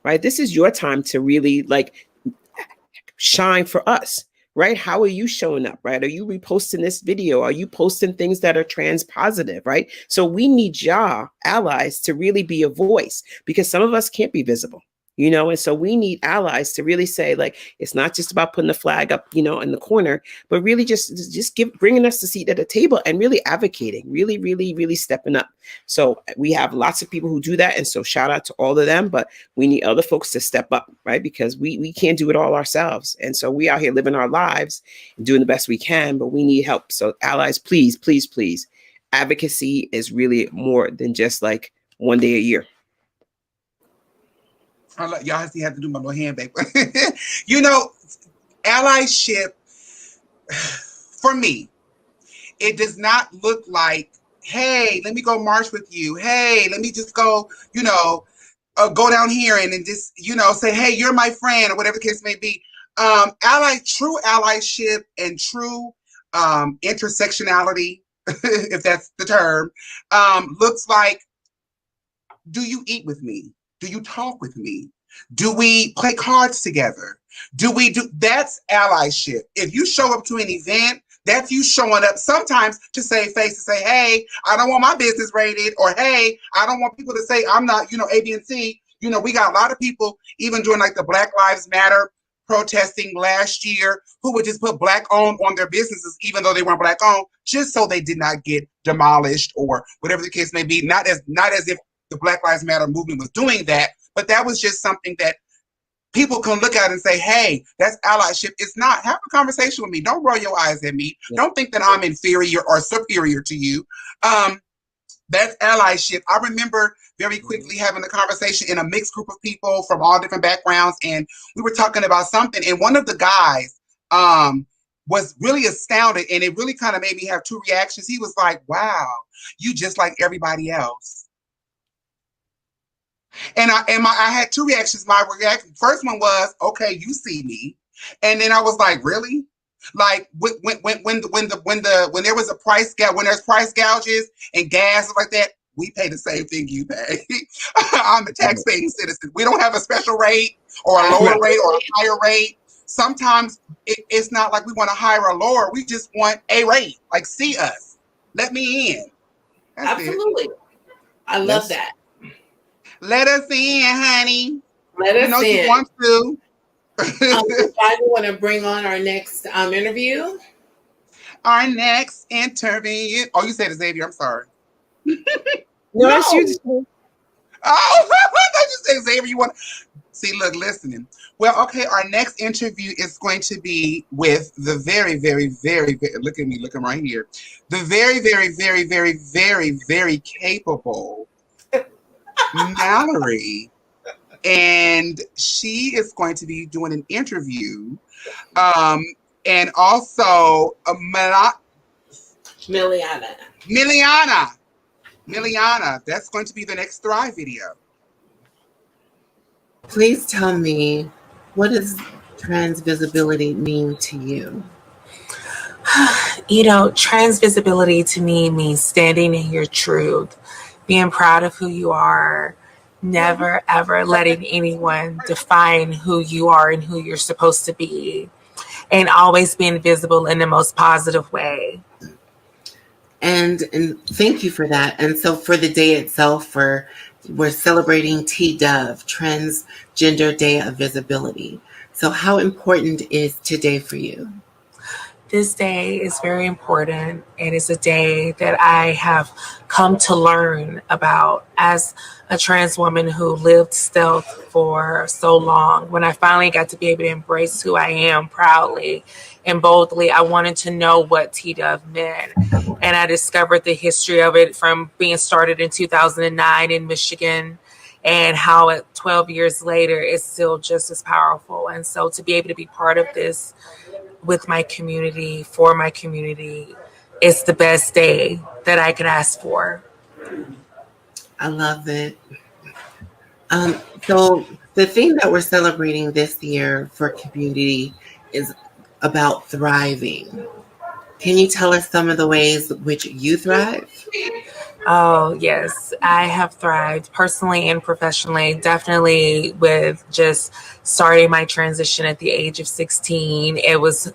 right? This is your time to really like shine for us, right? How are you showing up, right? Are you reposting this video? Are you posting things that are trans positive, right? So we need y'all allies to really be a voice because some of us can't be visible. You know, and so we need allies to really say, like, it's not just about putting the flag up, you know, in the corner, but really just bringing us the seat at the table and really advocating, really, really, really stepping up. So we have lots of people who do that. And so shout out to all of them, but we need other folks to step up, right? Because we can't do it all ourselves. And so we out here living our lives and doing the best we can, but we need help. So allies, please, please, please. Advocacy is really more than just like one day a year. Y'all see, I have to do my little hand, baby. You know, allyship, for me, it does not look like, hey, let me go march with you. Hey, let me just go, you know, go down here and then just, you know, say, hey, you're my friend or whatever the case may be. True allyship and true intersectionality, if that's the term, looks like, do you eat with me? Do you talk with me? Do we play cards together? That's allyship. If you show up to an event, that's you showing up sometimes to save face, to say, hey, I don't want my business rated, or hey, I don't want people to say I'm not, A, B, and C. We got a lot of people, even during like the Black Lives Matter protesting last year, who would just put Black owned on their businesses, even though they weren't Black owned, just so they did not get demolished or whatever the case may be. Not as if the Black Lives Matter movement was doing that, but that was just something that people can look at and say, hey, that's allyship. It's not. Have a conversation with me. Don't roll your eyes at me. Yeah. Don't think that I'm inferior or superior to you. That's allyship. I remember very quickly having a conversation in a mixed group of people from all different backgrounds, and we were talking about something, and one of the guys was really astounded, and it really kind of made me have two reactions. He was like, wow, you just like everybody else. And I had two reactions. My first one was, okay, you see me, and then I was like, really? Like when there was a price gouge, when there's price gouges and gas and like that, we pay the same thing you pay. I'm a tax-paying citizen. We don't have a special rate or a lower rate or a higher rate. Sometimes it's not like we want to hire a lower. We just want a rate. Like, see us. Let me in. That's absolutely. It. I love that. Let us in, honey. Let us in. You want to. I want to bring on our next interview. Our next interview. Oh, you said Zavier. I'm sorry. No, that's you. Oh, I thought you said Zavier. You want? See, look, listening. Well, okay. Our next interview is going to be with the very, very, very, very. Look at me. Look, I'm right here. The very, very, very, very, very, very capable Mallory. And she is going to be doing an interview. And also Miliana. That's going to be the next Thrive video. Please tell me, what does trans visibility mean to you? Trans visibility to me means standing in your truth, being proud of who you are, never, ever letting anyone define who you are and who you're supposed to be, and always being visible in the most positive way. And thank you for that. And so for the day itself, we're celebrating TDOV, Transgender Day of Visibility. So how important is today for you? This day is very important. It is a day that I have come to learn about as a trans woman who lived stealth for so long. When I finally got to be able to embrace who I am proudly and boldly, I wanted to know what TDOV meant. And I discovered the history of it from being started in 2009 in Michigan, and how 12 years later, it's still just as powerful. And so to be able to be part of this with my community, for my community, it's the best day that I could ask for. I love it. So the theme that we're celebrating this year for community is about thriving. Can you tell us some of the ways which you thrive? Oh, yes. I have thrived personally and professionally, definitely with just starting my transition at the age of 16.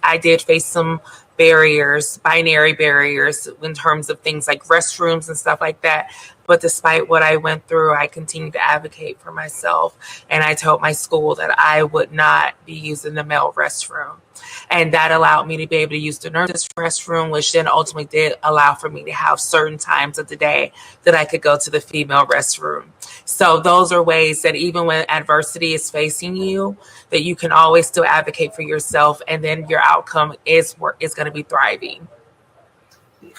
I did face some barriers, binary barriers in terms of things like restrooms and stuff like that. But despite what I went through, I continued to advocate for myself. And I told my school that I would not be using the male restroom. And that allowed me to be able to use the nurse's restroom, which then ultimately did allow for me to have certain times of the day that I could go to the female restroom. So those are ways that even when adversity is facing you, that you can always still advocate for yourself, and then your outcome is going to be thriving.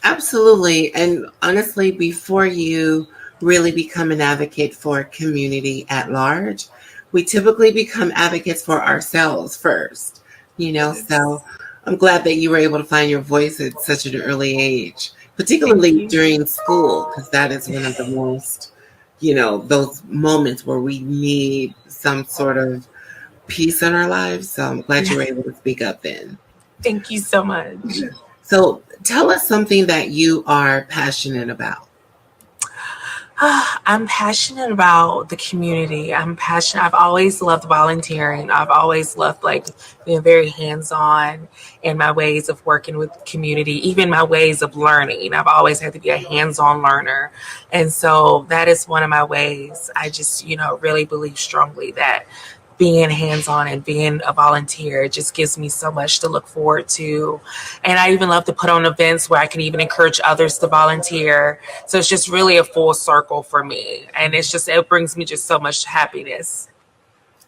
Absolutely. And honestly, before you really become an advocate for a community at large, we typically become advocates for ourselves first. So I'm glad that you were able to find your voice at such an early age, particularly during school, because that is one of the most, those moments where we need some sort of peace in our lives. So I'm glad you were able to speak up then. Thank you so much. So tell us something that you are passionate about. I'm passionate about the community. I'm passionate. I've always loved volunteering. I've always loved like being very hands-on in my ways of working with the community, even my ways of learning. I've always had to be a hands-on learner. And so that is one of my ways. I just, really believe strongly that being hands-on and being a volunteer just gives me so much to look forward to. And I even love to put on events where I can even encourage others to volunteer. So it's just really a full circle for me. And it brings me just so much happiness.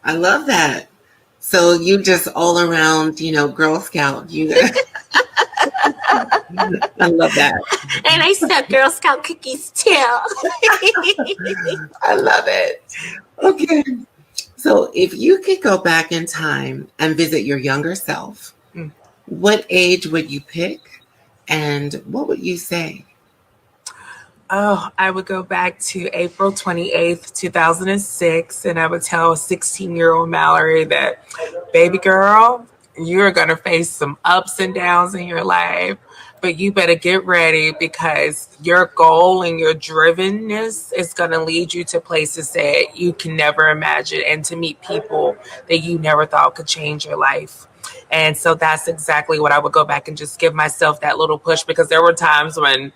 I love that. So you just all around, Girl Scout. I love that. And I sell Girl Scout cookies too. I love it. Okay. So if you could go back in time and visit your younger self, what age would you pick and what would you say? Oh, I would go back to April 28th, 2006, and I would tell a 16-year-old Mallory that, baby girl, you're going to face some ups and downs in your life, but you better get ready because your goal and your drivenness is going to lead you to places that you can never imagine and to meet people that you never thought could change your life. And so that's exactly what I would go back and just give myself that little push, because there were times when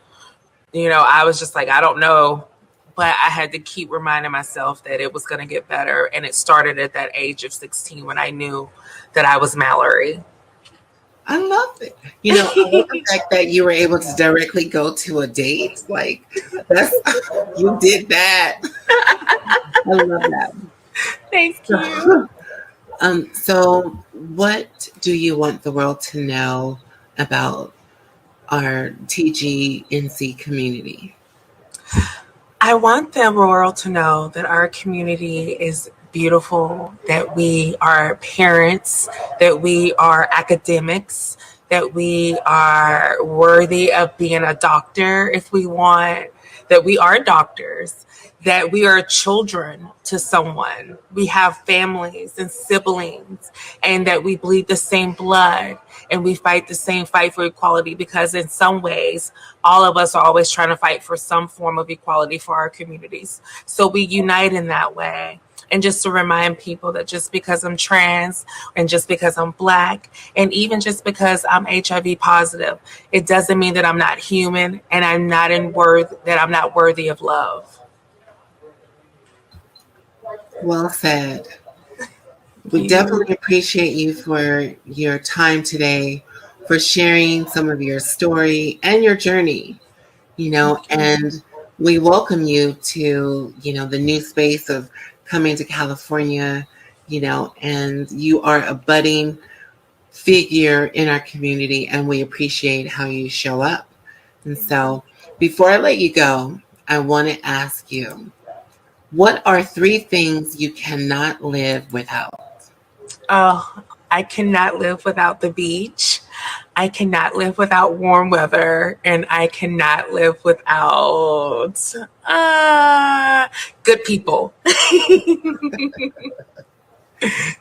I was just like, I don't know. But I had to keep reminding myself that it was going to get better. And it started at that age of 16 when I knew that I was Mallory. I love it. I love the fact that you were able to directly go to a date. Like, you did that. I love that. Thank you. So what do you want the world to know about our TGNC community? I want the world to know that our community is beautiful, that we are parents, that we are academics, that we are worthy of being a doctor if we want, that we are doctors, that we are children to someone. We have families and siblings, and that we bleed the same blood and we fight the same fight for equality, because in some ways, all of us are always trying to fight for some form of equality for our communities. So we unite in that way. And just to remind people that just because I'm trans and just because I'm Black and even just because I'm HIV positive, it doesn't mean that I'm not human and I'm not worthy of love. Well said. We definitely appreciate you for your time today, for sharing some of your story and your journey, and we welcome you to, the new space of coming to California, and you are a budding figure in our community, and we appreciate how you show up. And so before I let you go, I want to ask you, what are 3 things you cannot live without? Oh, I cannot live without the beach. I cannot live without warm weather, and I cannot live without good people.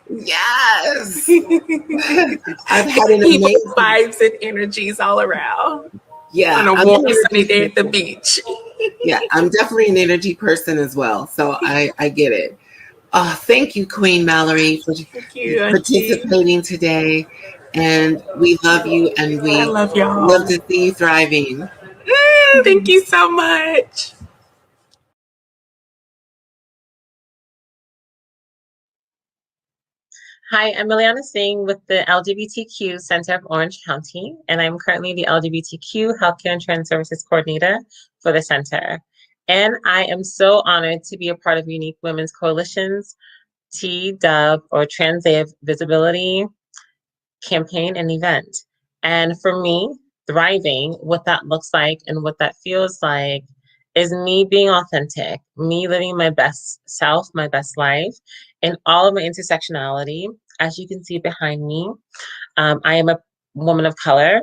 Yes. I've had an people, amazing vibes and energies all around. Yeah. On a warm sunny day at the beach. Yeah, I'm definitely an energy person as well. So I get it. Thank you, Queen Mallory, for participating today. And we love you, and we love y'all. Love to see you thriving. Thank you so much. Hi, I'm Miliana Singh with the LGBTQ Center of Orange County, and I'm currently the LGBTQ Healthcare and Trans Services Coordinator for the center. And I am so honored to be a part of Unique Women's Coalition's TDOV, or Trans Day of Visibility, campaign and event. And for me, thriving, what that looks like and what that feels like is me being authentic, me living my best self, my best life, in all of my intersectionality. As you can see behind me, I am a woman of color,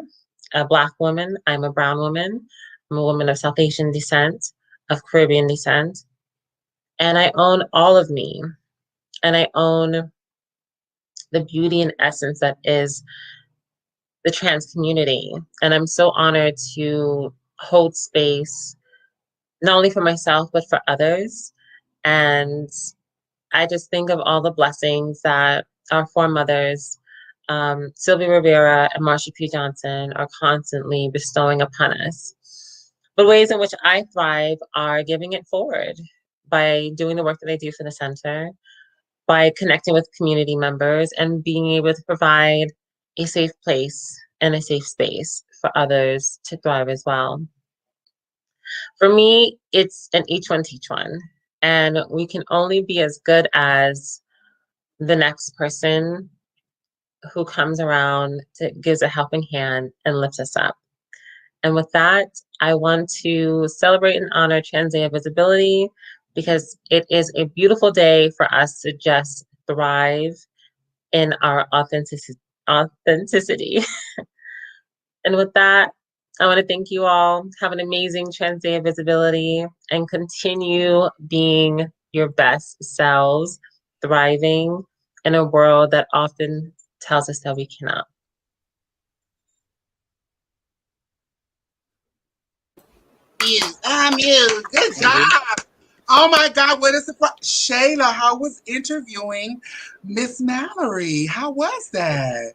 a Black woman, I'm a brown woman, I'm a woman of South Asian descent, of Caribbean descent, and I own all of me, and I own the beauty and essence that is the trans community. And I'm so honored to hold space, not only for myself, but for others. And I just think of all the blessings that our foremothers, Sylvia Rivera and Marsha P. Johnson, are constantly bestowing upon us. But ways in which I thrive are giving it forward by doing the work that I do for the center, by connecting with community members, and being able to provide a safe place and a safe space for others to thrive as well. For me, it's an each one teach one. And we can only be as good as the next person who comes around, gives a helping hand, and lifts us up. And with that, I want to celebrate and honor Trans Day of Visibility, because it is a beautiful day for us to just thrive in our authenticity. And with that, I want to thank you all. Have an amazing Trans Day of Visibility, and continue being your best selves, thriving in a world that often tells us that we cannot. I'm you. Good job. Oh my God, what a surprise. Shayla, how was interviewing Miss Mallory? How was that?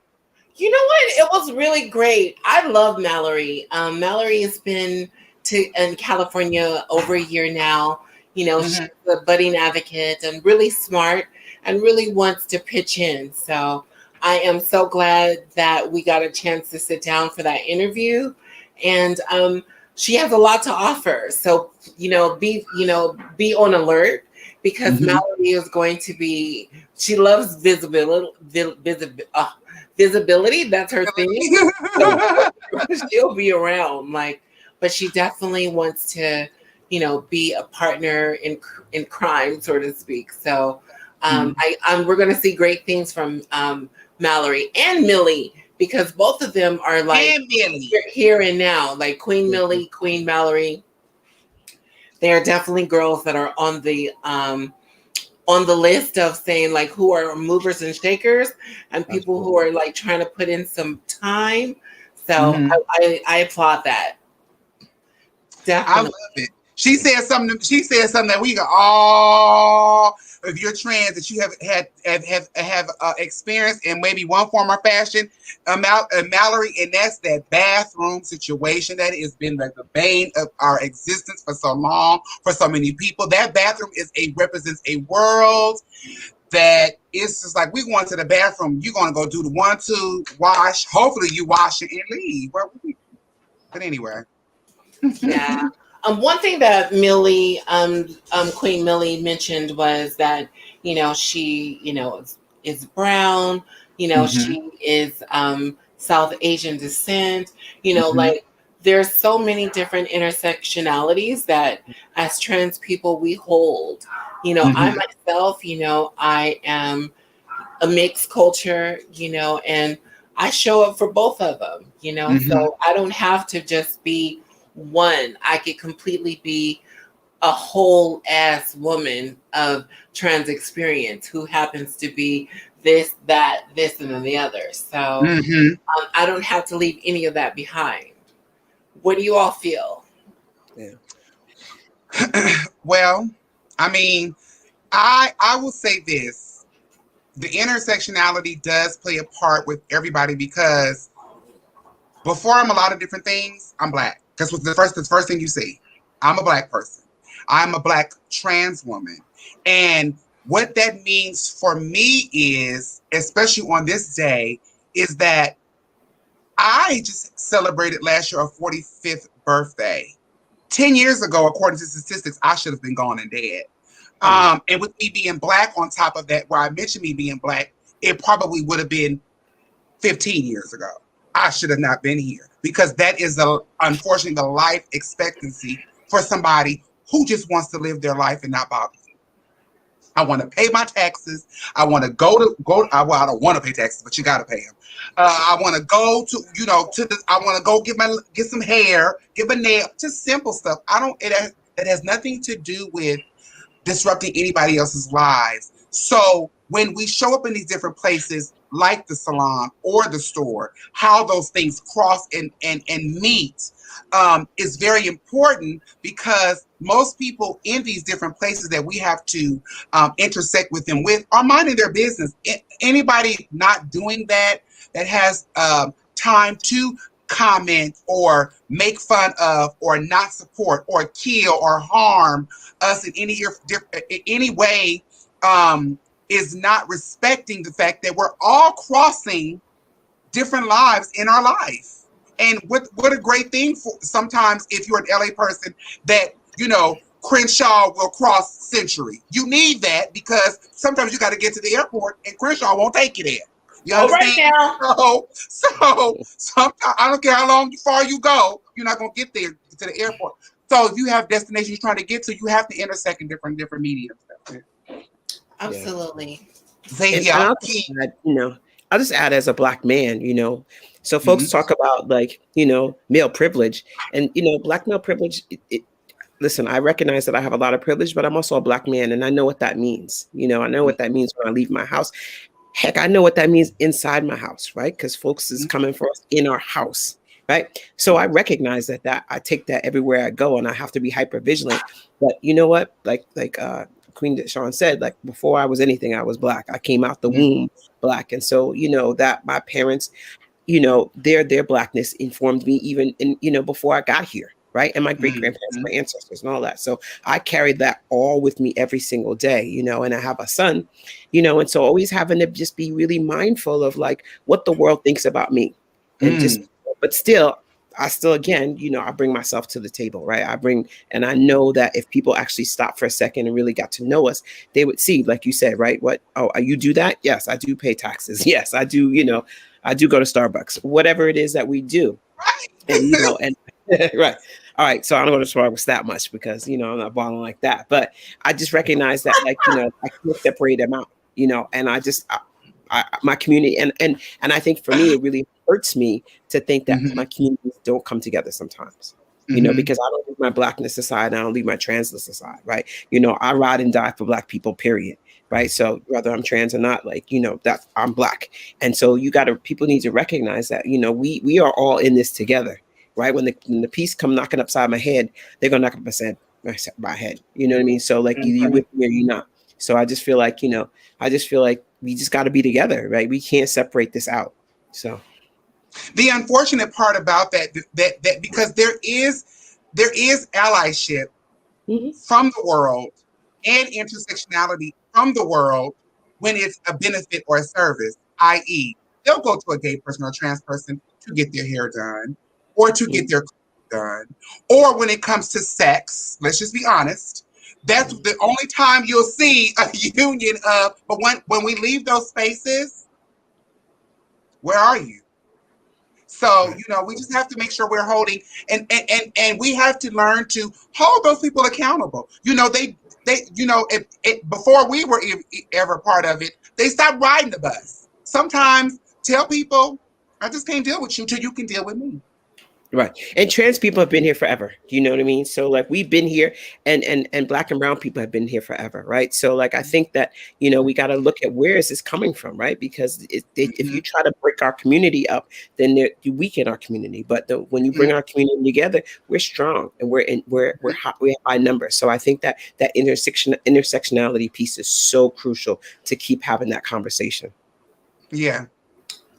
You know what? It was really great. I love Mallory. Mallory has been in California over a year now. You know, she's a budding advocate and really smart and really wants to pitch in. So I am so glad that we got a chance to sit down for that interview. And she has a lot to offer. So, be on alert, because Mallory is going to be, she loves visibility. Visibility, that's her thing. So she'll be around, but she definitely wants to, be a partner in crime, so to speak. So we're going to see great things from Mallory and Millie, because both of them are here and now, like Queen Millie, Queen Mallory. They are definitely girls that are on the list of saying, like, who are movers and shakers, and people who are like trying to put in some time. So I applaud that. Definitely. I love it. She said something that we can all, if you're trans, that you have experienced in maybe one form or fashion, Mallory, and that's that bathroom situation that has been the bane of our existence for so long, for so many people. That bathroom represents a world that it's just like, we going to the bathroom, you're going to go do the 1-2 wash. Hopefully you wash it and leave. But anyway. Yeah. One thing that Millie, Queen Millie mentioned was that, she, is brown, she is South Asian descent, like, there's so many different intersectionalities that as trans people we hold. I myself, I am a mixed culture, and I show up for both of them, so I don't have to just be one. I could completely be a whole ass woman of trans experience who happens to be this, that, this, and then the other. So I don't have to leave any of that behind. What do you all feel? Yeah. Well, I mean, I will say this. The intersectionality does play a part with everybody, because before I'm a lot of different things, I'm Black. Because the first thing you see, I'm a Black person. I'm a Black trans woman. And what that means for me is, especially on this day, is that I just celebrated last year a 45th birthday. 10 years ago, according to statistics, I should have been gone and dead. And with me being Black on top of that, where I mentioned me being Black, it probably would have been 15 years ago. I should have not been here, because that is unfortunately the life expectancy for somebody who just wants to live their life and not bother you. I want to pay my taxes. I want to go. I don't want to pay taxes, but you got to pay them. I want to go to, I want to go get some hair, get a nail, just simple stuff. It has nothing to do with disrupting anybody else's lives. So when we show up in these different places, like the salon or the store, how those things cross and meet is very important, because most people in these different places that we have to intersect with them with are minding their business. Anybody not doing that, that has time to comment or make fun of or not support or kill or harm us in any way, is not respecting the fact that we're all crossing different lives in our life. And what a great thing for sometimes, if you're an LA person, that, you know, Crenshaw will cross Century. You need that, because sometimes you got to get to the airport and Crenshaw won't take you there. You All right understand? now. So sometimes, I don't care how far you go, you're not going to get there to the airport. So if you have destinations you're trying to get to, you have to intersect in different mediums. Absolutely. And Xavier, I'll just add, I'll just add as a Black man, so folks Mhm. talk about like, male privilege, and, Black male privilege. Listen, I recognize that I have a lot of privilege, but I'm also a Black man, and I know what that means. I know what that means when I leave my house. Heck, I know what that means inside my house, right? Because folks is coming for us in our house, right? So I recognize that I take that everywhere I go, and I have to be hyper vigilant. But you know what? Like Queen Deshon said, like before I was anything, I was Black. I came out the womb Black, and so that my parents, their Blackness informed me even in before I got here, right? And my great grandparents, my ancestors, and all that. So I carried that all with me every single day, and I have a son, and so always having to just be really mindful of like what the world thinks about me, and but still. I still, again, I bring myself to the table, right? And I know that if people actually stop for a second and really got to know us, they would see, like you said, right? You do that? Yes, I do pay taxes. Yes, I do, I do go to Starbucks, whatever it is that we do. And, and right. All right. So I don't go to Starbucks that much because, I'm not balling like that. But I just recognize that, like, I can't separate them out, and my community. And I think for me, it really hurts me to think that my communities don't come together sometimes. Because I don't leave my Blackness aside, I don't leave my transness aside, right? I ride and die for Black people, period. Right. So whether I'm trans or not, like, that I'm Black. And so people need to recognize that, we are all in this together, right? When the piece come knocking upside my head, they're gonna knock upside my head. You know what I mean? So like either you with me or you not. So I just feel like, we just got to be together, right? We can't separate this out. So the unfortunate part about that because there is allyship from the world and intersectionality from the world when it's a benefit or a service, i.e., they'll go to a gay person or a trans person to get their hair done or to get their done. Or when it comes to sex, let's just be honest, that's the only time you'll see a union of, but when we leave those spaces, where are you? So, we just have to make sure we're holding and we have to learn to hold those people accountable. They before we were ever part of it, they stopped riding the bus. Sometimes tell people, I just can't deal with you till you can deal with me. Right. And trans people have been here forever. You know what I mean? So like we've been here and Black and brown people have been here forever. Right. So like I think that, we got to look at where is this coming from? Right. Because if you try to break our community up, then you weaken our community. But when you bring our community together, we're strong and we're hot, we have high numbers. So I think that intersectionality piece is so crucial to keep having that conversation. Yeah.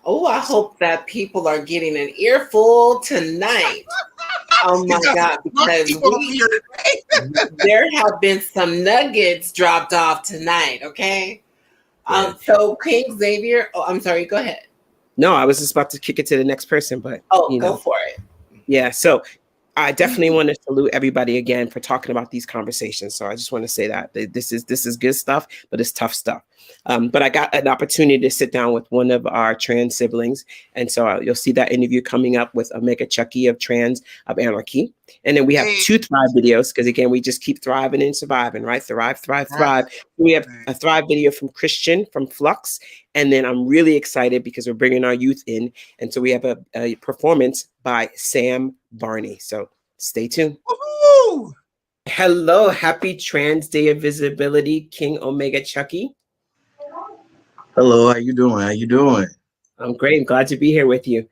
Oh, I hope that people are getting an earful tonight. Oh my God, because there have been some nuggets dropped off tonight, okay? So King Zavier, I'm sorry, go ahead. No, I was just about to kick it to the next person, but go for it. Yeah, so I definitely want to salute everybody again for talking about these conversations. So I just want to say that this is good stuff, but it's tough stuff. But I got an opportunity to sit down with one of our trans siblings. And so you'll see that interview coming up with Omega Chucky of Trans of Anarchy. And then we have 2 Thrive videos because, again, we just keep thriving and surviving, right? Thrive, thrive, thrive. We have a Thrive video from Christian from Flux. And then I'm really excited because we're bringing our youth in. And so we have a performance by Sam Barney. So stay tuned. Woo-hoo! Hello, happy Trans Day of Visibility, King Omega Chucky. Hello, how you doing? How you doing? I'm great. I'm glad to be here with you.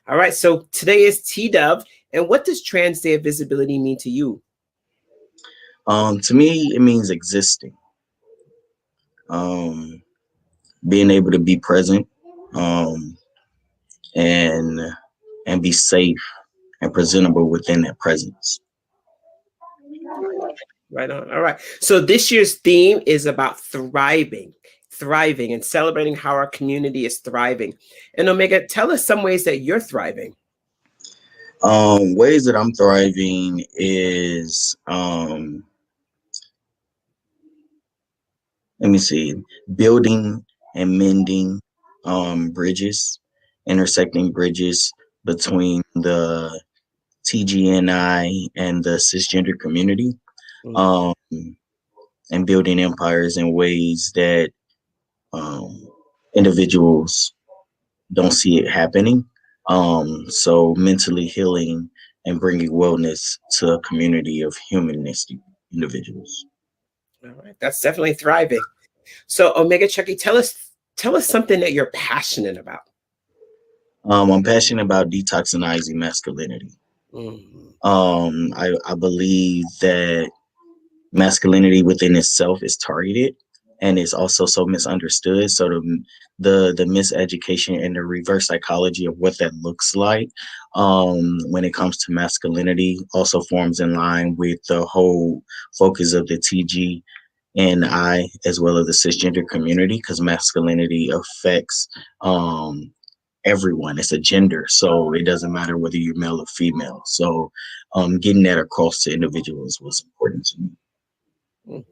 All right. So today is T-Dove. And what does Trans Day of Visibility mean to you? To me, it means existing. Um, Being able to be present, um, and be safe and presentable within that presence. Right on. All right. So this year's theme is about thriving and celebrating how our community is thriving. And Omega, tell us some ways that you're thriving. Ways that I'm thriving is let me see, building and mending bridges, intersecting bridges between the TGNI and the cisgender community. Um, and building empires in ways that um, individuals don't see it happening. So mentally healing and bringing wellness to a community of humanistic individuals. All right. That's definitely thriving. So Omega Chucky, tell us something that you're passionate about. I'm passionate about detoxinizing masculinity. I believe that masculinity within itself is targeted and is also so misunderstood. So the miseducation and the reverse psychology of what that looks like when it comes to masculinity also forms in line with the whole focus of the TG and I, as well as the cisgender community, because masculinity affects everyone. It's a gender, so it doesn't matter whether you're male or female. So getting that across to individuals was important to me.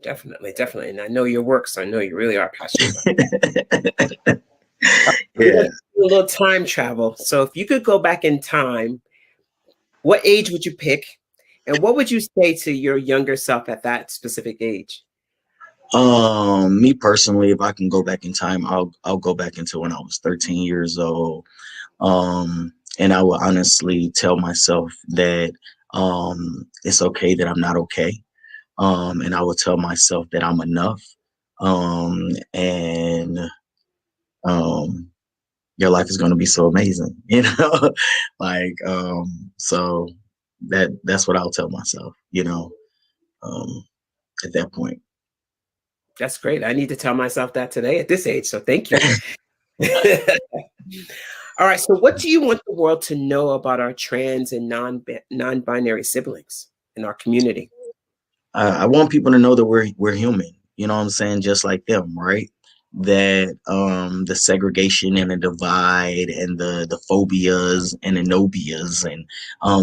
Definitely. And I know your work, so I know you really are passionate about it. Yeah. A little time travel. So if you could go back in time, what age would you pick? And what would you say to your younger self at that specific age? Me personally, if I can go back in time, I'll go back into when I was 13 years old. And I will honestly tell myself that it's okay that I'm not okay. And I will tell myself that I'm enough. And your life is going to be so amazing, like so that's what I'll tell myself, at that point. That's great. I need to tell myself that today at this age. So thank you. All right. So what do you want the world to know about our trans and non-binary siblings in our community? I want people to know that we're human. You know what I'm saying? Just like them, right? That the segregation and the divide and the phobias and the nobias and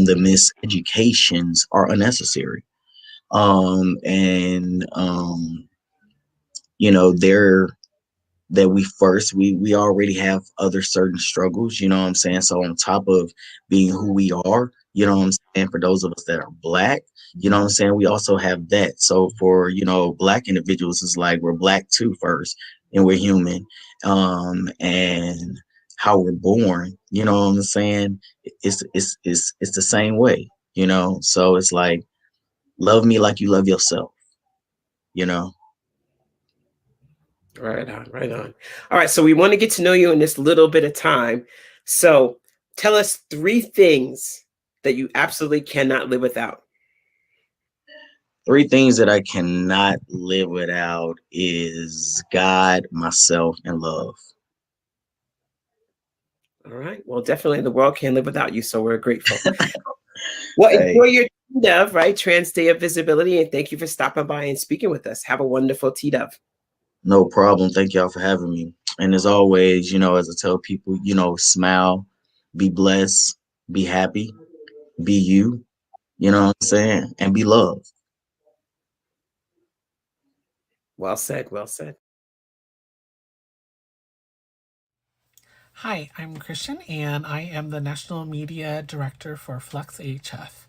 the miseducations are unnecessary. And they're that we already have other certain struggles, you know what I'm saying? So on top of being who we are, you know what I'm saying, for those of us that are black, you know what I'm saying, we also have that. So for, black individuals, it's like we're black too first, and we're human. And how we're born, you know what I'm saying? It's the same way, So it's like, love me like you love yourself, you know. Right on, right on. All right, so we want to get to know you in this little bit of time. So tell us 3 things that you absolutely cannot live without. 3 things that I cannot live without is God, myself, and love. All right. Well, definitely the world can't live without you, so we're grateful. Well, Hey. enjoy your T-Dove, right? Trans Day of Visibility, and thank you for stopping by and speaking with us. Have a wonderful T-Dove. No problem. Thank y'all for having me. And as always, as I tell people, smile, be blessed, be happy, be you, you know what I'm saying? And be loved. Well said, well said. Hi, I'm Christian, and I am the National Media Director for Flux AHF.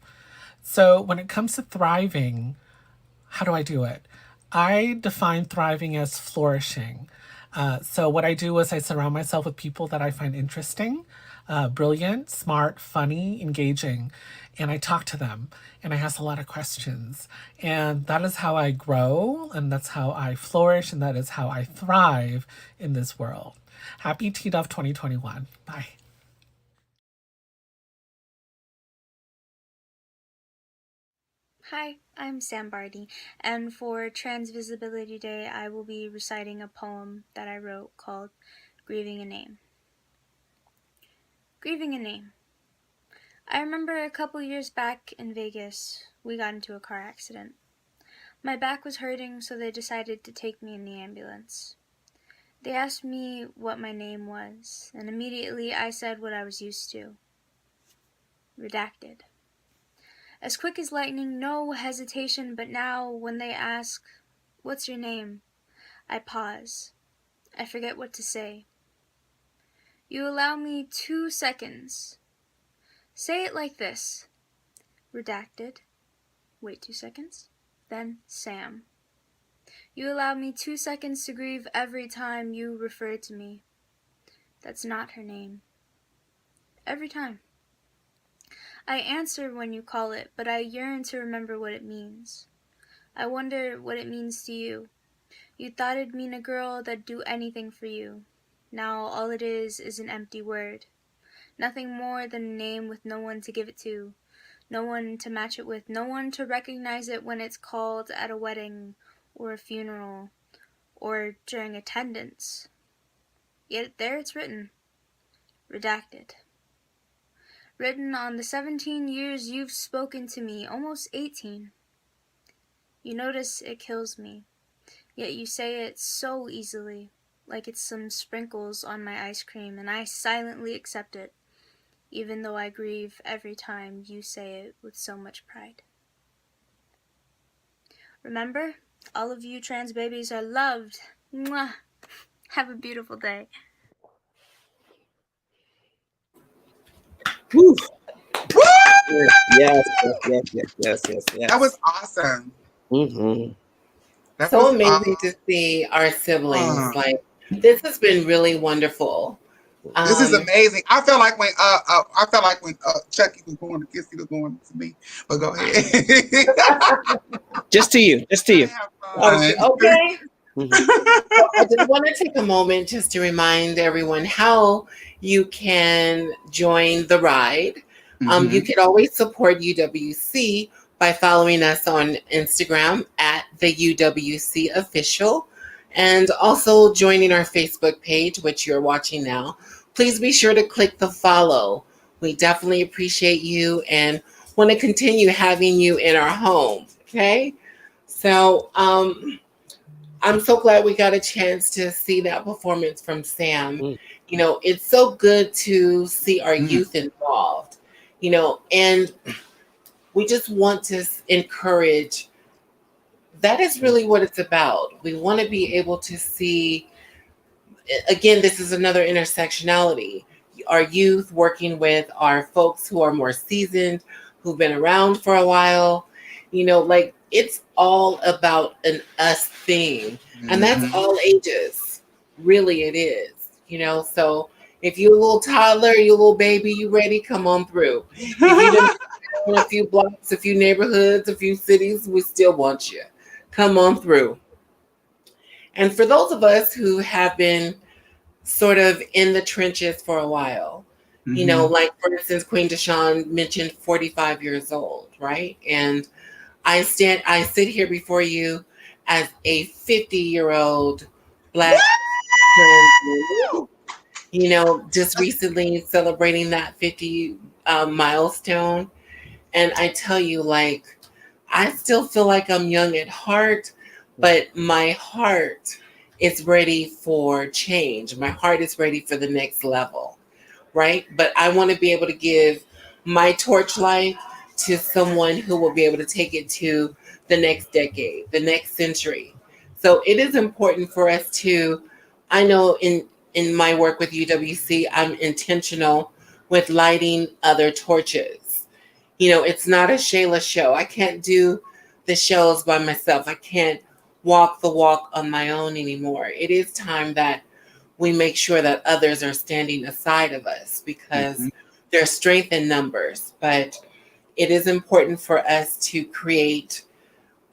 So when it comes to thriving, how do I do it? I define thriving as flourishing. So what I do is I surround myself with people that I find interesting. brilliant, smart, funny, engaging. And I talk to them and I ask a lot of questions. And that is how I grow, and that's how I flourish, and that is how I thrive in this world. Happy TDOF 2021. Bye. Hi, I'm Sam Barty, and for Trans Visibility Day, I will be reciting a poem that I wrote called Grieving a Name. Grieving a Name. I remember a couple years back in Vegas, we got into a car accident. My back was hurting, so they decided to take me in the ambulance. They asked me what my name was, and immediately I said what I was used to. Redacted. As quick as lightning, no hesitation, but now when they ask, "What's your name?" I pause. I forget what to say. You allow me 2 seconds. Say it like this. Redacted. Wait 2 seconds. Then Sam. You allow me 2 seconds to grieve every time you refer to me. That's not her name. Every time. I answer when you call it, but I yearn to remember what it means. I wonder what it means to you. You thought it'd mean a girl that'd do anything for you. Now all it is an empty word. Nothing more than a name with no one to give it to, no one to match it with, no one to recognize it when it's called at a wedding or a funeral or during attendance. Yet there it's written, redacted. Written on the 17 years you've spoken to me, almost 18. You notice it kills me, yet you say it so easily, like it's some sprinkles on my ice cream, and I silently accept it, even though I grieve every time you say it with so much pride. Remember, all of you trans babies are loved. Mwah. Have a beautiful day. Woo. Yes, yes. That was awesome. Mm-hmm. That So was amazing to see our siblings. Like, this has been really wonderful. This is amazing. I felt like when Chucky was born, the kiss he was born to me. But go ahead. Just to you. Okay. So I just want to take a moment just to remind everyone how you can join the ride. You can always support UWC by following us on Instagram at the UWC official, and also joining our Facebook page, which you're watching now. Please be sure to click the follow. We definitely appreciate you and want to continue having you in our home. Okay, so I'm so glad we got a chance to see that performance from Sam. You know, it's so good to see our youth involved, you know, and we just want to encourage. That is really what it's about. We want to be able to see, again, this is another intersectionality. Our youth working with our folks who are more seasoned, who've been around for a while, you know, like it's all about an us thing. And that's all ages. Really, it is, you know. So if you're a little toddler, you a little baby, you ready, come on through. If you done a few blocks, a few neighborhoods, a few cities, we still want you. Come on through. And for those of us who have been sort of in the trenches for a while, you know, like for instance, Queen Deshon mentioned 45 years old, right? And I sit here before you as a 50-year-old Black trans woman, you know, just recently celebrating that 50 milestone. And I tell you, like, I still feel like I'm young at heart, but my heart is ready for change. My heart is ready for the next level, right? But I want to be able to give my torchlight to someone who will be able to take it to the next decade, the next century. So it is important for us to, I know in my work with UWC, I'm intentional with lighting other torches. You know, it's not a Shayla show. I can't do the shows by myself. I can't walk the walk on my own anymore. It is time that we make sure that others are standing aside of us because there's strength in numbers. But it is important for us to create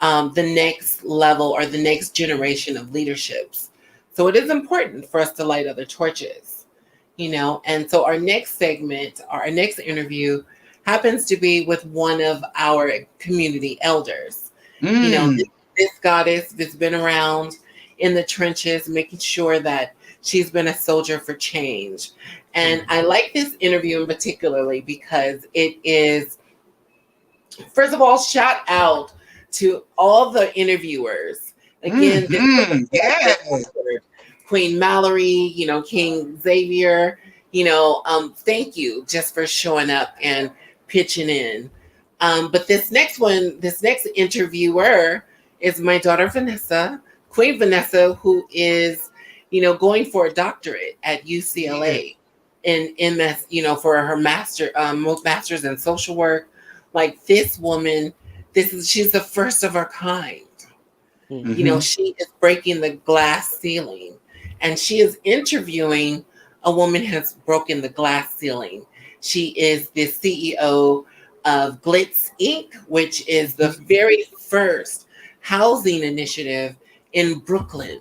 the next level or the next generation of leaderships. So it is important for us to light other torches, you know. And so our next segment, our next interview happens to be with one of our community elders. You know, this goddess that's been around in the trenches, making sure that she's been a soldier for change. And I like this interview in particularly because it is, first of all, shout out to all the interviewers. Again, this Queen Mallory, you know, King Zavier, you know, thank you just for showing up and pitching in. But this next interviewer is my daughter Vanessa, Queen Vanessa, who is, you know, going for a doctorate at UCLA in MS, you know, for her master's in social work. Like this woman, she's the first of her kind. You know, she is breaking the glass ceiling, and she is interviewing a woman who has broken the glass ceiling. She is the CEO of Glitz Inc., which is the very first housing initiative in Brooklyn,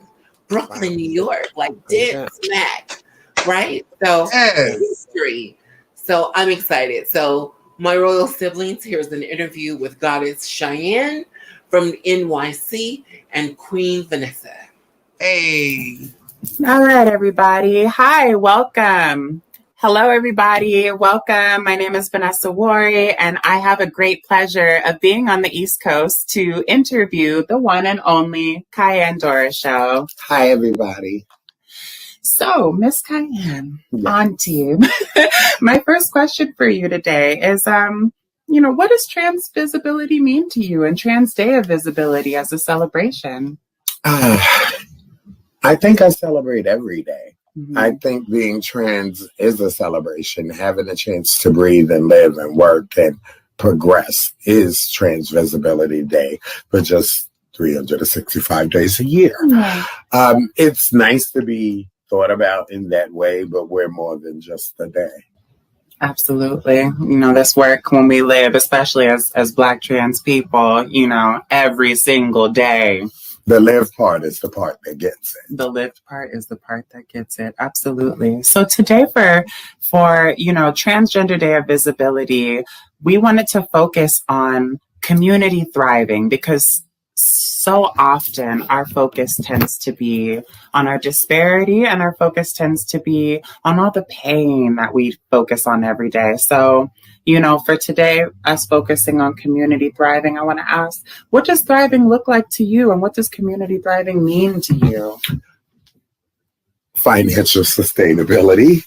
New York, like dead smack, right? So history. So I'm excited. So my royal siblings, here's an interview with Goddess Cheyenne from NYC and Queen Vanessa. Hey. All right, everybody. Hi, welcome. Hello, everybody. Welcome. My name is Vanessa Wari, and I have a great pleasure of being on the East Coast to interview the one and only Cayenne Dora Show. Hi, everybody. So, Miss Cayenne, Auntie, my first question for you today is, you know, what does trans visibility mean to you and Trans Day of Visibility as a celebration? I think I celebrate every day. I think being trans is a celebration. Having a chance to breathe and live and work and progress is Trans Visibility Day, but just 365 days a year. It's nice to be thought about in that way, but we're more than just a day. Absolutely. You know, this work when we live, especially as Black trans people, you know, every single day. The live part is the part that gets it. The lived part is the part that gets it. Absolutely. So today for, you know, Transgender Day of Visibility, we wanted to focus on community thriving because so often our focus tends to be on our disparity and our focus tends to be on all the pain that we focus on every day. So, you know, for today, us focusing on community thriving, I want to ask, what does thriving look like to you and what does community thriving mean to you? Financial sustainability.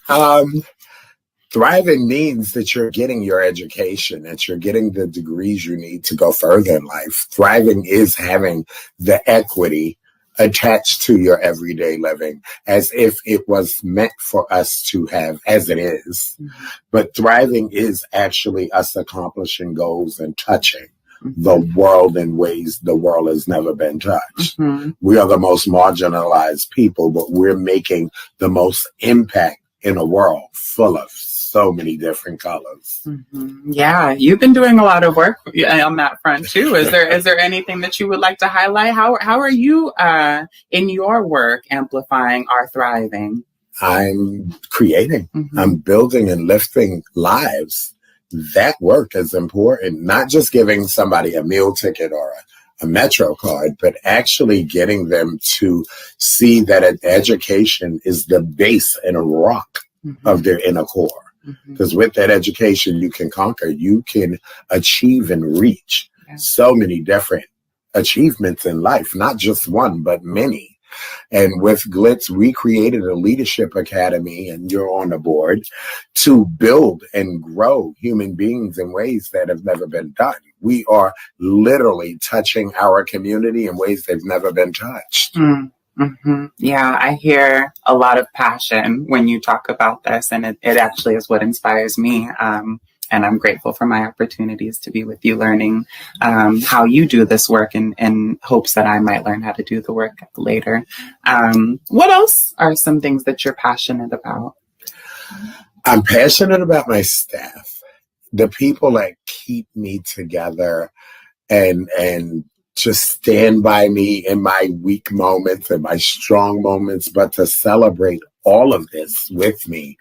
Thriving means that you're getting your education, that you're getting the degrees you need to go further in life. Thriving is having the equity attached to your everyday living as if it was meant for us to have, as it is. But thriving is actually us accomplishing goals and touching the world in ways the world has never been touched. We are the most marginalized people, but we're making the most impact in a world full of so many different colors. Yeah, you've been doing a lot of work on that front too. Is there anything that you would like to highlight? How are you in your work amplifying our thriving? I'm creating. I'm building and lifting lives. That work is important. Not just giving somebody a meal ticket or a Metro card, but actually getting them to see that an education is the base and a rock of their inner core. Because with that education, you can conquer, you can achieve and reach so many different achievements in life, not just one, but many. And with Glitz, we created a leadership academy, and you're on the board, to build and grow human beings in ways that have never been done. We are literally touching our community in ways they've never been touched. Yeah, I hear a lot of passion when you talk about this, and it actually is what inspires me. I'm grateful for my opportunities to be with you, learning how you do this work, in hopes that I might learn how to do the work later. What else are some things that you're passionate about? I'm passionate about my staff, the people that keep me together and just stand by me in my weak moments and my strong moments, but to celebrate all of this with me.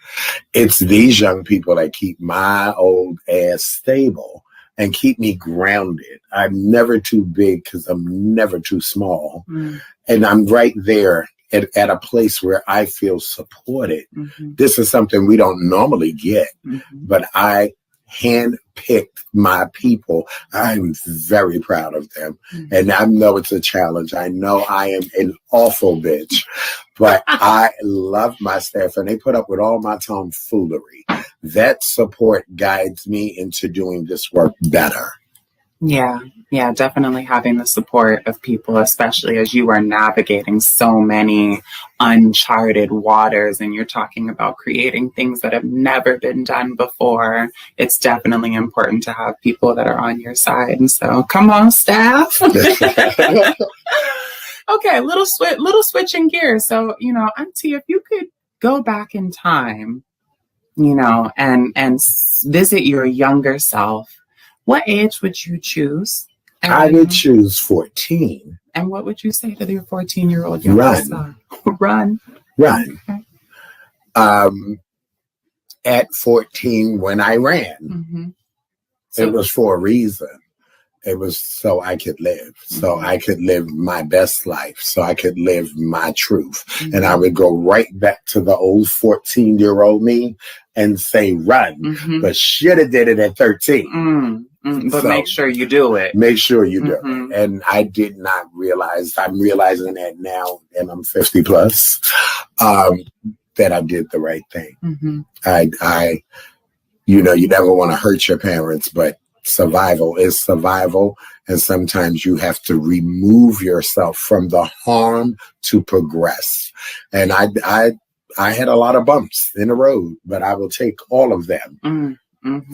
It's these young people that keep my old ass stable and keep me grounded. I'm never too big because I'm never too small. And I'm right there at a place where I feel supported. This is something we don't normally get, but I handpicked my people. I'm very proud of them. And I know it's a challenge. I know I am an awful bitch, but I love my staff and they put up with all my tomfoolery. That support guides me into doing this work better. Yeah, definitely having the support of people, especially as you are navigating so many uncharted waters and you're talking about creating things that have never been done before. It's definitely important to have people that are on your side. And so come on, staff. Okay, little switching gears. So, Auntie, if you could go back in time, and visit your younger self, what age would you choose? I would choose 14. And what would you say to your 14-year-old younger self? Run. Okay. At 14, when I ran, it was for a reason. It was so I could live, so I could live my best life, so I could live my truth. And I would go right back to the old 14-year-old me and say, run, but should have did it at 13. But so, make sure you do it. Make sure you do it. And I did not realize, I'm realizing that now, and I'm 50 plus, that I did the right thing. You never want to hurt your parents, but survival is survival. And sometimes you have to remove yourself from the harm to progress. And I had a lot of bumps in the road, but I will take all of them.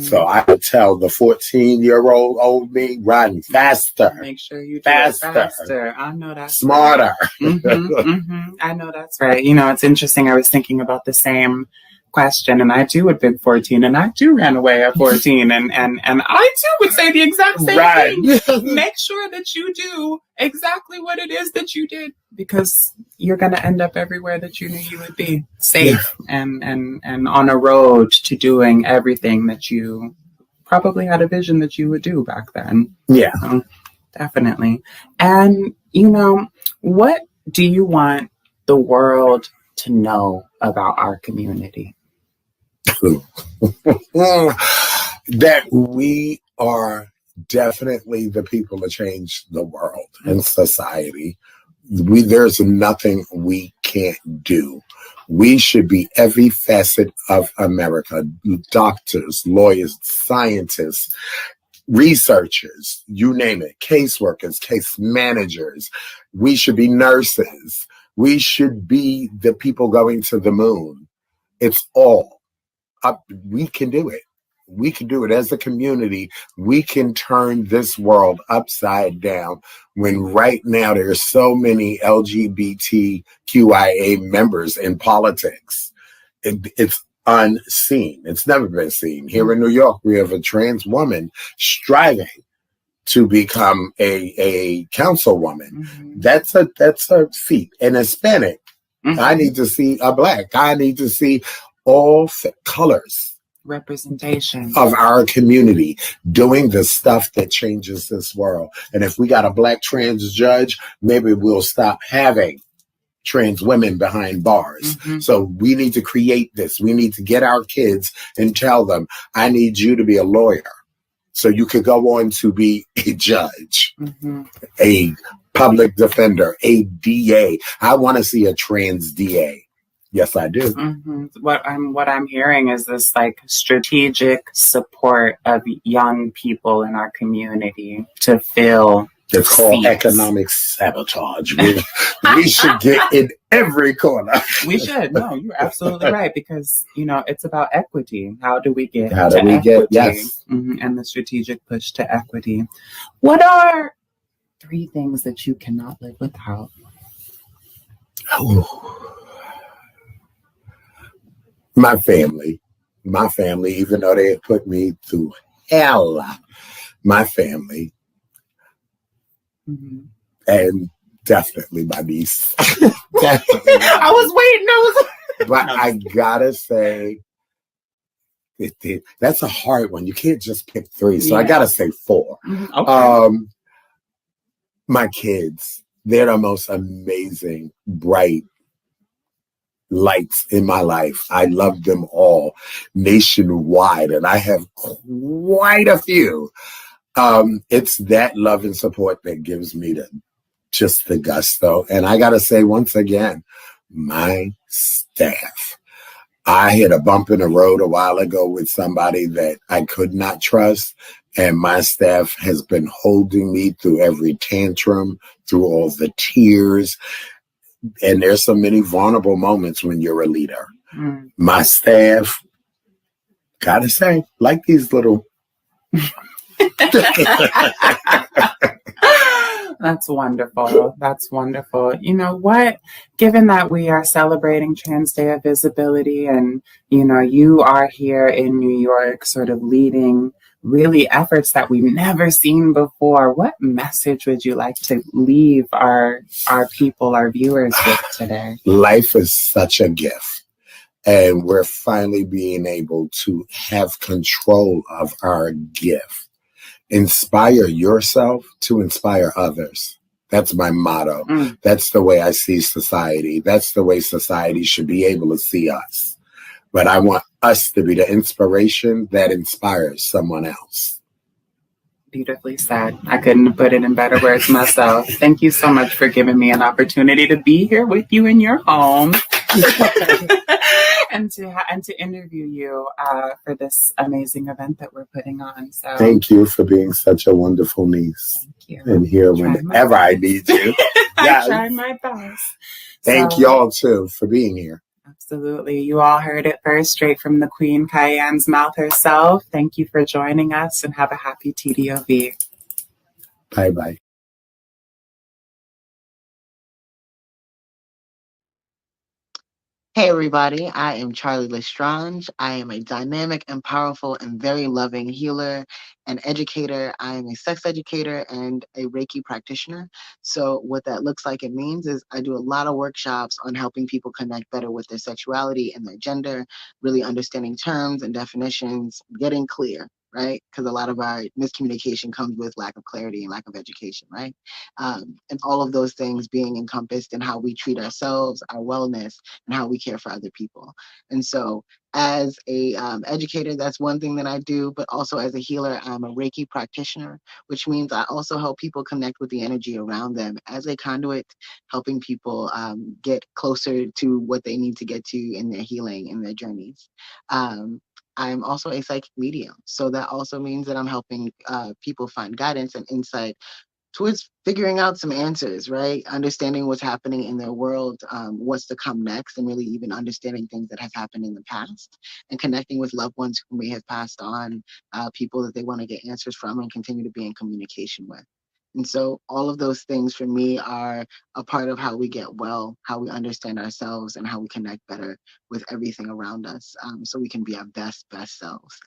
So I would tell the 14-year-old me, run faster. Make sure you do faster. I know that's smarter. I know that's right. It's interesting. I was thinking about the same question, and I too had been 14, and I too ran away at 14, and I too would say the exact same thing. Make sure that you do exactly what it is that you did, because you're going to end up everywhere that you knew you would be, safe and on a road to doing everything that you probably had a vision that you would do back then. Definitely. And what do you want the world to know about our community? That we are definitely the people to change the world and society. There's nothing we can't do. We should be every facet of America: doctors, lawyers, scientists, researchers, you name it, caseworkers, case managers. We should be nurses. We should be the people going to the moon. It's all up. We can do it. We can do it as a community. We can turn this world upside down when right now there are so many LGBTQIA members in politics. It's unseen. It's never been seen. Here in New York, we have a trans woman striving to become a councilwoman. That's a feat. An Hispanic. I need to see a Black. I need to see all colors, representation of our community doing the stuff that changes this world. And if we got a Black trans judge, maybe we'll stop having trans women behind bars. So we need to create this. We need to get our kids and tell them, I need you to be a lawyer so you could go on to be a judge, a public defender, a DA. I want to see a trans DA. Yes, I do. What I'm hearing is this strategic support of young people in our community to fill. It's called economic sabotage. We should get in every corner. We should. No, you're absolutely right, because it's about equity. How do we get How to do we equity? get, yes. And the strategic push to equity. What are 3 things that you cannot live without? My family, even though they put me through hell, my family, and definitely my niece. Definitely I was waiting. But I gotta say, that's a hard one. You can't just pick 3, so I gotta say 4. Okay. My kids, they're the most amazing, bright lights in my life. I love them all nationwide, and I have quite a few. It's that love and support that gives me the gusto. And I gotta say, once again, my staff. I hit a bump in the road a while ago with somebody that I could not trust, and my staff has been holding me through every tantrum, through all the tears. And there's so many vulnerable moments when you're a leader. My staff, gotta say, like these little. That's wonderful. That's wonderful. You know what? Given that we are celebrating Trans Day of Visibility, and you are here in New York sort of leading really efforts that we've never seen before, what message would you like to leave our people, our viewers with today? Life is such a gift, and we're finally being able to have control of our gift. Inspire yourself to inspire others. That's my motto. That's the way I see society. That's the way society should be able to see us. But I want us to be the inspiration that inspires someone else. Beautifully said. I couldn't have put it in better words myself. Thank you so much for giving me an opportunity to be here with you in your home. and to interview you for this amazing event that we're putting on. So thank you for being such a wonderful niece. Thank you. And here whenever I need you. I try my best. Thank y'all too for being here. Absolutely. You all heard it first, straight from the Queen Cayenne's mouth herself. Thank you for joining us, and have a happy TDOV. Bye-bye. Hey everybody, I am Charlie Lestrange. I am a dynamic and powerful and very loving healer and educator. I am a sex educator and a Reiki practitioner. So what that looks like and means is I do a lot of workshops on helping people connect better with their sexuality and their gender, really understanding terms and definitions, getting clear, right? Because a lot of our miscommunication comes with lack of clarity and lack of education, right? And all of those things being encompassed in how we treat ourselves, our wellness, and how we care for other people. And so as a educator, that's one thing that I do, but also as a healer, I'm a Reiki practitioner, which means I also help people connect with the energy around them as a conduit, helping people get closer to what they need to get to in their healing and their journeys. I'm also a psychic medium. So that also means that I'm helping people find guidance and insight towards figuring out some answers, right? Understanding what's happening in their world, what's to come next, and really even understanding things that have happened in the past, and connecting with loved ones who may have passed on, people that they want to get answers from and continue to be in communication with. And so all of those things for me are a part of how we get well, how we understand ourselves, and how we connect better with everything around us, so we can be our best selves.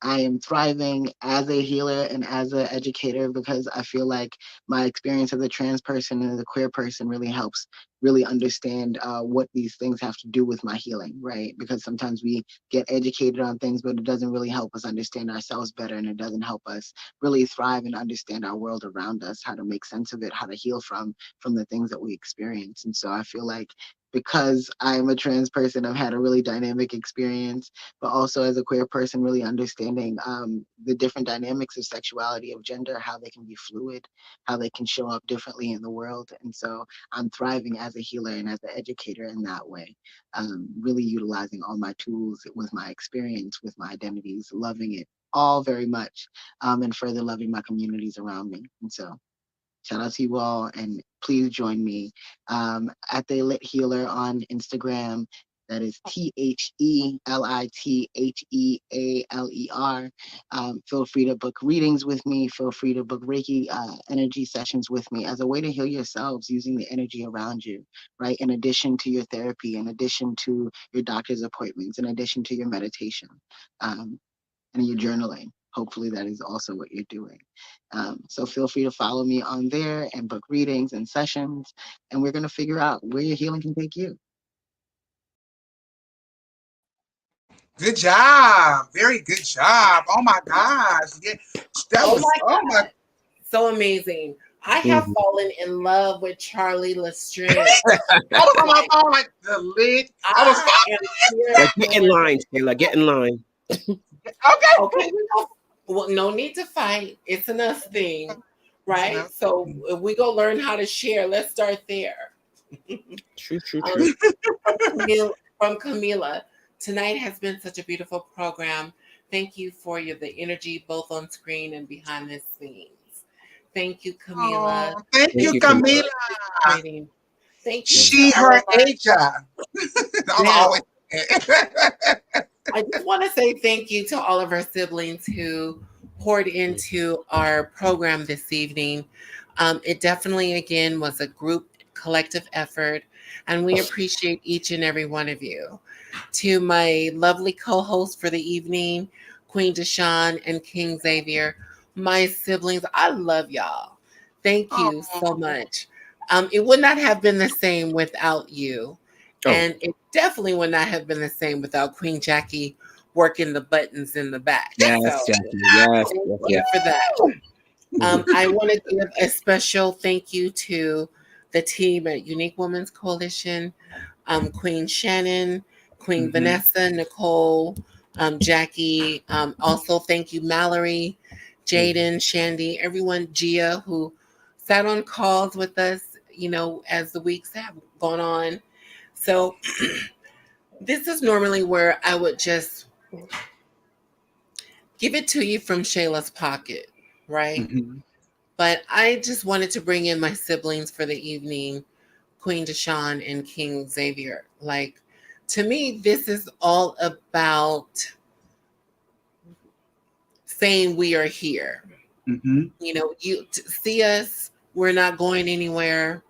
I am thriving as a healer and as an educator because I feel like my experience as a trans person and as a queer person really helps really understand what these things have to do with my healing, right? Because sometimes we get educated on things, but it doesn't really help us understand ourselves better, and it doesn't help us really thrive and understand our world around us, how to make sense of it, how to heal from the things that we experience. And so I feel like because I'm a trans person, I've had a really dynamic experience, but also as a queer person, really understanding the different dynamics of sexuality, of gender, how they can be fluid, how they can show up differently in the world. And so I'm thriving as a healer and as an educator in that way, really utilizing all my tools with my experience, with my identities, loving it all very much, and further loving my communities around me. And so shout out to you all, and please join me at the Lit Healer on Instagram. That is TheLitThealer. Feel free to book readings with me. Feel free to book Reiki energy sessions with me as a way to heal yourselves using the energy around you, right? In addition to your therapy, in addition to your doctor's appointments, in addition to your meditation and your journaling. Hopefully that is also what you're doing. So feel free to follow me on there and book readings and sessions. And we're going to figure out where your healing can take you. Good job. Very good job. Oh my gosh. Yeah, that Oh was my oh my God. So amazing. I have fallen in love with Charlie Lestrange. I was on my phone like the lid. I was Like, get in line, Sheila. Get in line. Okay. Well, no need to fight. It's an us thing, right? So if we go learn how to share, let's start there. True. From Camila, tonight has been such a beautiful program. Thank you for the energy both on screen and behind the scenes. Thank you, Camila. Oh, thank you, Camila. Thank you She, to all her, of our Asia. I'm Now, always I just want to say thank you to all of our siblings who poured into our program this evening. It definitely, again, was a group collective effort, and we appreciate each and every one of you. To my lovely co-hosts for the evening, Queen Deshon and King Zavier, my siblings, I love y'all. Thank you so much. It would not have been the same without you. And it definitely would not have been the same without Queen Jackie working the buttons in the back. Yes, So Jackie. Yes. thank you for that. I want to give a special thank you to the team at Unique Women's Coalition, Queen Shannon, Queen Vanessa, Nicole, Jackie. Also, thank you, Mallory, Jaden, Shandy, everyone, Gia, who sat on calls with us, as the weeks have gone on. So this is normally where I would just give it to you from Shayla's pocket, right? But I just wanted to bring in my siblings for the evening, Queen Deshon and King Zavier. Like, to me, this is all about saying we are here. You see us, we're not going anywhere.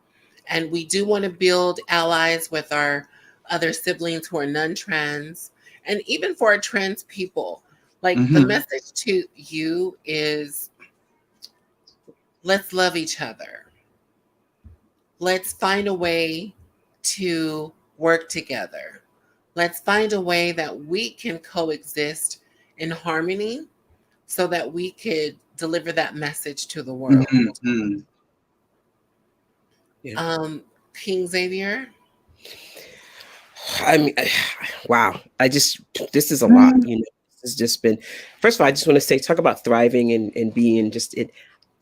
And we do want to build allies with our other siblings who are non-trans, and even for our trans people. Like, the message to you is, let's love each other. Let's find a way to work together. Let's find a way that we can coexist in harmony so that we could deliver that message to the world. King Zavier? I mean, wow. This is a lot, This has just been, first of all, I just want to say, talk about thriving and being just it.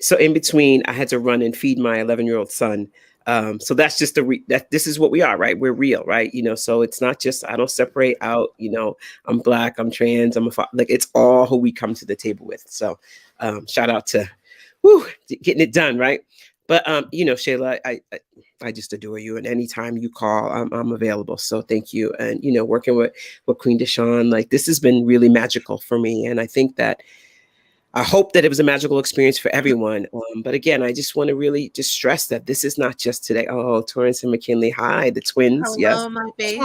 So in between, I had to run and feed my 11-year-old son. So that's just this is what we are, right? We're real, right? So it's not just, I don't separate out, I'm Black, I'm trans, like, it's all who we come to the table with. So shout out to getting it done, right? But Shayla, I just adore you, and anytime you call, I'm available. So thank you. And working with Queen Deshon, like, this has been really magical for me, and I think that I hope that it was a magical experience for everyone. But again, I just want to really just stress that this is not just today. Oh, Torrance and McKinley, hi, the twins. Hello, my baby.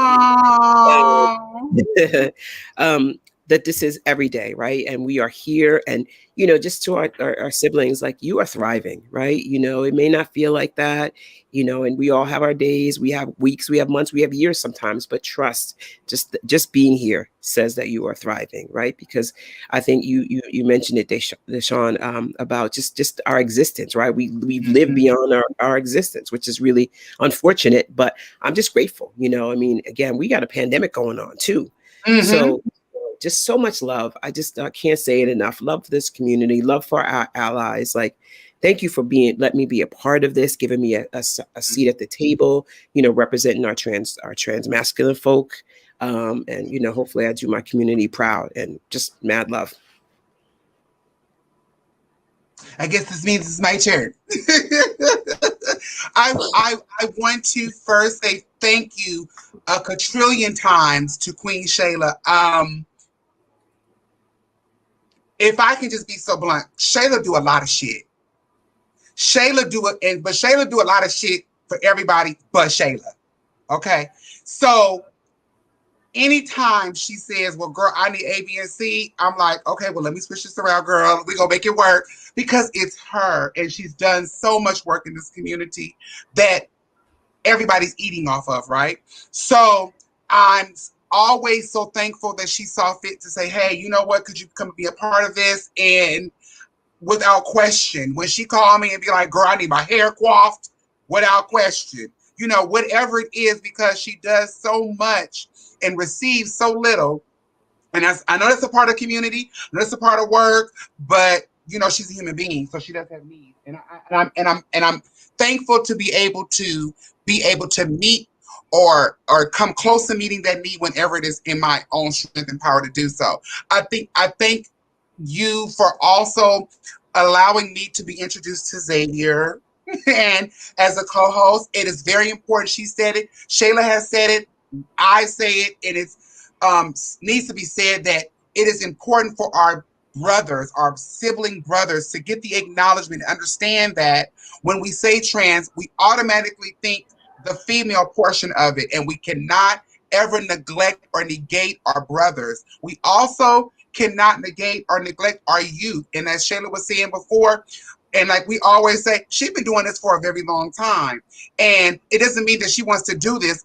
That this is every day, right? And we are here, and just to our siblings, like, you are thriving, right? It may not feel like that, and we all have our days, we have weeks, we have months, we have years sometimes, but trust, just being here says that you are thriving, right? Because I think you mentioned it, Deshon, about just our existence, right? We live beyond our existence, which is really unfortunate, but I'm just grateful. I mean, again, we got a pandemic going on too. So just so much love. I just can't say it enough. Love for this community, love for our allies. Like, thank you for letting me be a part of this, giving me a seat at the table, representing our trans masculine folk. And, hopefully I do my community proud, and just mad love. I guess this means it's my turn. I want to first say thank you a quadrillion times to Queen Chela. If I can just be so blunt, Chela do a lot of shit. Chela do it, but Chela do a lot of shit for everybody but Chela. Okay, so anytime she says, "Well, girl, I need A, B, and C," I'm like, "Okay, well, let me switch this around, girl. We gonna make it work," because it's her, and she's done so much work in this community that everybody's eating off of, right? So I'm always so thankful that she saw fit to say, "Hey, you know what? Could you come be a part of this?" And without question, when she called me and be like, "Girl, I need my hair coiffed," without question, whatever it is, because she does so much and receives so little. And I know that's a part of community, that's a part of work, but she's a human being, so she does have needs, and I'm thankful to be able to meet or come close to meeting that need whenever it is in my own strength and power to do so. I thank you for also allowing me to be introduced to Xavier. And as a co-host, it is very important. She said it. Chela has said it. I say it, and it's needs to be said that it is important for our brothers, our sibling brothers, to get the acknowledgement and understand that when we say trans, we automatically think the female portion of it, and we cannot ever neglect or negate our brothers. We also cannot negate or neglect our youth. And as Shayla was saying before, and like we always say, she's been doing this for a very long time. And it doesn't mean that she wants to do this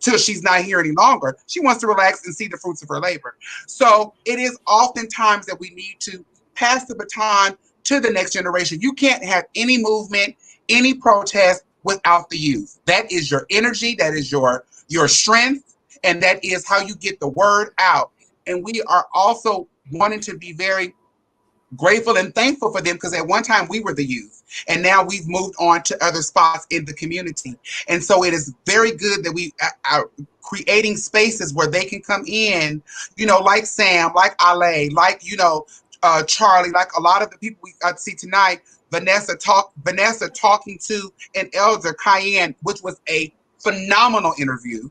till she's not here any longer. She wants to relax and see the fruits of her labor. So it is oftentimes that we need to pass the baton to the next generation. You can't have any movement, any protest without the youth. That is your energy, that is your strength, and that is how you get the word out. And we are also wanting to be very grateful and thankful for them, because at one time we were the youth, and now we've moved on to other spots in the community. And so it is very good that we are creating spaces where they can come in, like Sam, like Ale, like Charlie, like a lot of the people we see tonight. Vanessa talking to an elder, Cayenne, which was a phenomenal interview,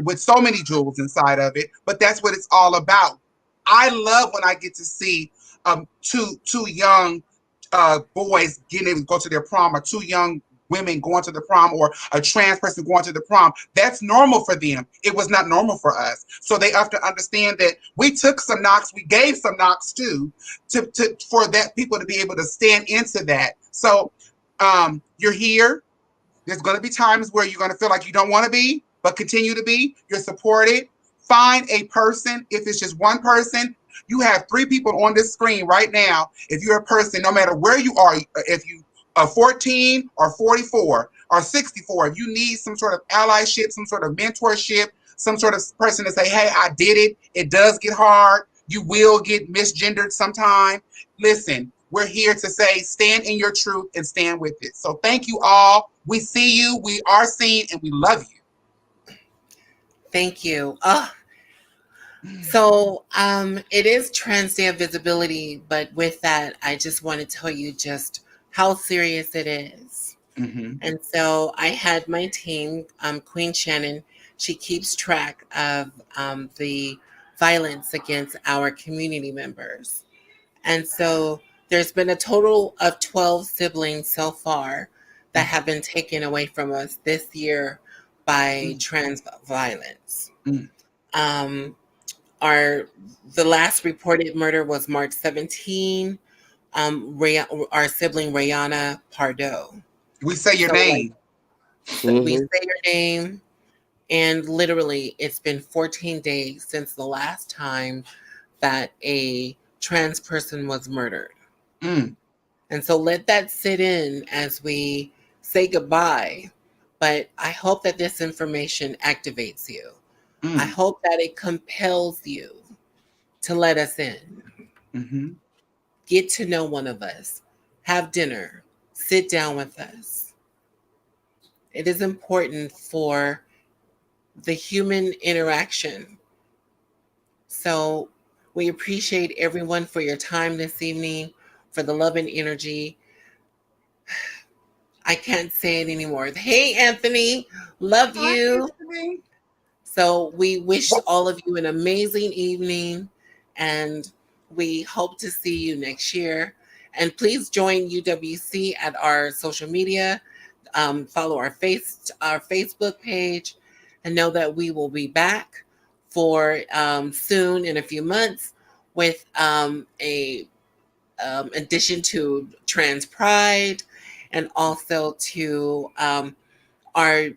with so many jewels inside of it. But that's what it's all about. I love when I get to see two young boys getting able to go to their prom, or two young women going to the prom, or a trans person going to the prom. That's normal for them. It was not normal for us. So they have to understand that we took some knocks, we gave some knocks too, for that people to be able to stand into that. So you're here. There's going to be times where you're going to feel like you don't want to be, but continue to be. You're supported. Find a person. If it's just one person, you have 3 people on this screen right now. If you're a person, no matter where you are, if you are 14 or 44 or 64, if you need some sort of allyship, some sort of mentorship, some sort of person to say, "Hey, I did it. It does get hard. You will get misgendered sometime." Listen, we're here to say, stand in your truth and stand with it. So thank you all. We see you, we are seen, and we love you. Thank you. So it is Trans Day of Visibility, but with that, I just want to tell you just how serious it is. Mm-hmm. And so I had my team, Queen Shannon, she keeps track of the violence against our community members. And so there's been a total of 12 siblings so far that have been taken away from us this year by trans violence. Um, the last reported murder was March 17. Our sibling Rayana Pardo. We say your name. We say your name, and literally it's been 14 days since the last time that a trans person was murdered. And so let that sit in as we say goodbye. But I hope that this information activates you. I hope that it compels you to let us in. Get to know one of us. Have dinner. Sit down with us. It is important for the human interaction. So we appreciate everyone for your time this evening, for the love and energy. I can't say it anymore. Hey, Anthony, love you. Anthony. So we wish all of you an amazing evening, and we hope to see you next year. And please join UWC at our social media. Follow our Facebook page, and know that we will be back for soon in a few months with a addition to Trans Pride, and also to our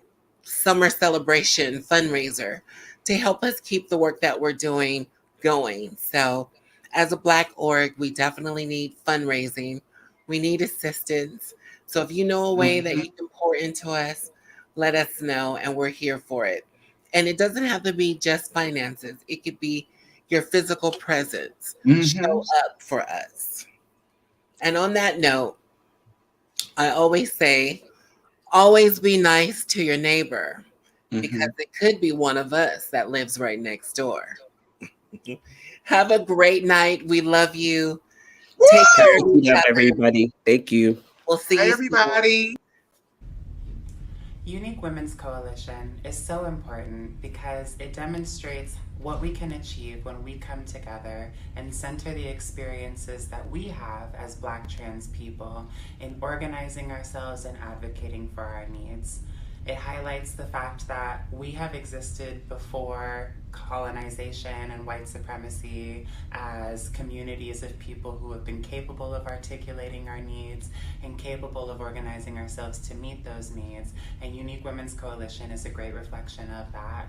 summer celebration fundraiser to help us keep the work that we're doing going. So as a Black org, we definitely need fundraising. We need assistance. So if you know a way that you can pour into us, let us know, and we're here for it. And it doesn't have to be just finances. It could be your physical presence. Show up for us. And on that note, I always say, always be nice to your neighbor, because it could be one of us that lives right next door. Have a great night. We love you. Take care of each other. Everybody. Thank you. We'll see you, everybody. Unique Women's Coalition is so important because it demonstrates what we can achieve when we come together and center the experiences that we have as Black trans people in organizing ourselves and advocating for our needs. It highlights the fact that we have existed before colonization and white supremacy as communities of people who have been capable of articulating our needs and capable of organizing ourselves to meet those needs. And Unique Women's Coalition is a great reflection of that.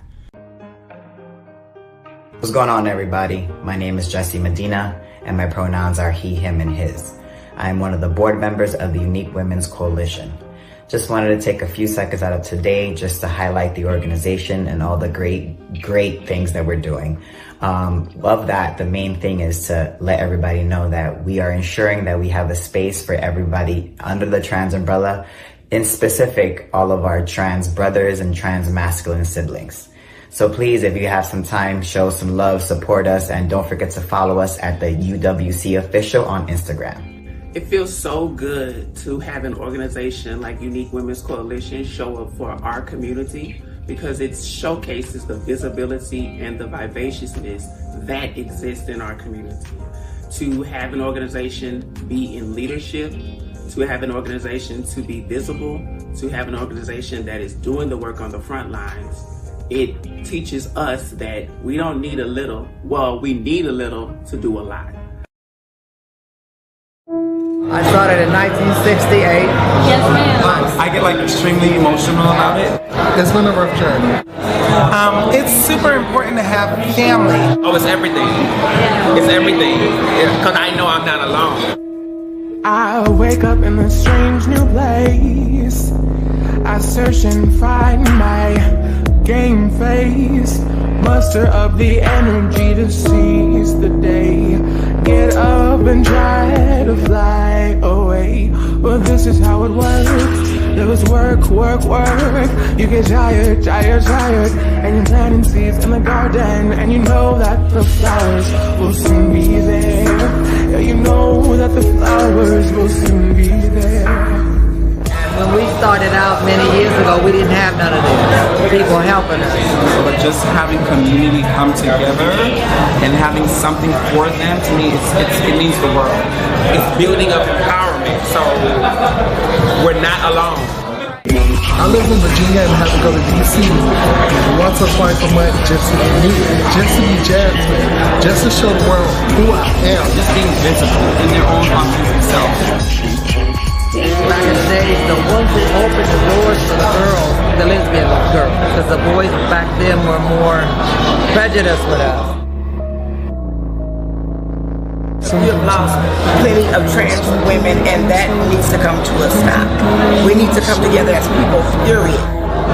What's going on, everybody? My name is Jesse Medina, and my pronouns are he, him, and his. I am one of the board members of the Unique Women's Coalition. Just wanted to take a few seconds out of today just to highlight the organization and all the great things that we're doing. Love that. The main thing is to let everybody know that we are ensuring that we have a space for everybody under the trans umbrella, in specific, all of our trans brothers and trans masculine siblings. So please, if you have some time, show some love, support us, and don't forget to follow us at the UWC Official on Instagram. It feels so good to have an organization like Unique Women's Coalition show up for our community, because it showcases the visibility and the vivaciousness that exists in our community. To have an organization be in leadership, to have an organization to be visible, to have an organization that is doing the work on the front lines, it teaches us that we don't need a little, well, we need a little to do a lot. I started in 1968. Yes, ma'am. I get like extremely emotional about it. It's been a rough journey. It's super important to have family. Oh, it's everything. It's everything. Because I know I'm not alone. I wake up in a strange new place. I search and find my game face. Muster up the energy to seize the day. Get up and try to fly away. But this is how it works. There's work. You get tired. And you're planting seeds in the garden. And you know that the flowers will soon be there. Yeah, you know that the flowers will soon be there. When we started out many years ago, we didn't have none of this. People helping us. But just having community come together and having something for them, to me, it means the world. It's building up empowerment, so we're not alone. I live in Virginia and have to go to DC once or twice a month just to be me, just to be Jasmine, just to show the world who I am. Just being visible in their own authentic self. Back in the days, the ones who opened the doors for the girls, the lesbian girls, because the boys back then were more prejudiced with us. We have lost plenty of trans women, and that needs to come to a stop. We need to come together as people, period.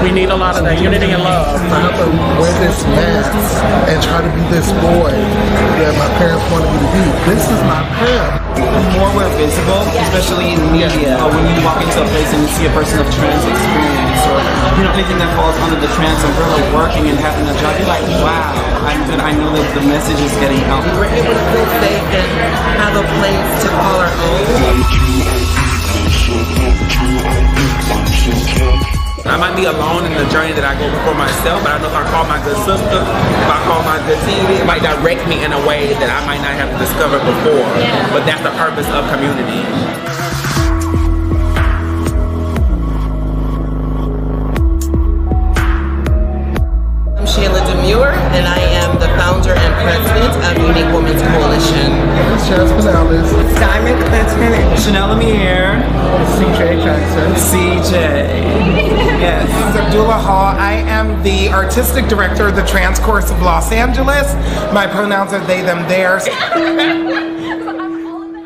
We need a lot of that unity and love. I have to wear this mask and try to be this boy that my parents wanted me to be. This is my path. The more we're visible, especially in media, when you walk into a place and you see a person of trans experience, or anything that falls under the trans umbrella, working and having a job, you're like, wow, I know that the message is getting out. We're able to feel safe and have a place to call our own. I might be alone in the journey that I go before myself, but I know if I call my good sister, if I call my good TV, it might direct me in a way that I might not have discovered before. But that's the purpose of community. I'm Sheila Demure, and I am the founder and president of Unique Women's Coalition. Diamond Clinton. Chanel Lemire. CJ Jackson. CJ. Yes. Abdullah Hall. I am the artistic director of the Trans Chorus of Los Angeles. My pronouns are they, them, theirs.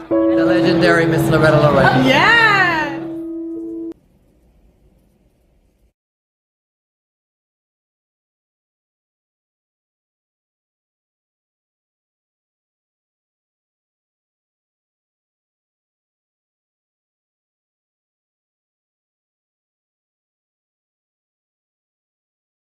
The legendary Miss Loretta Lorraine. Yeah.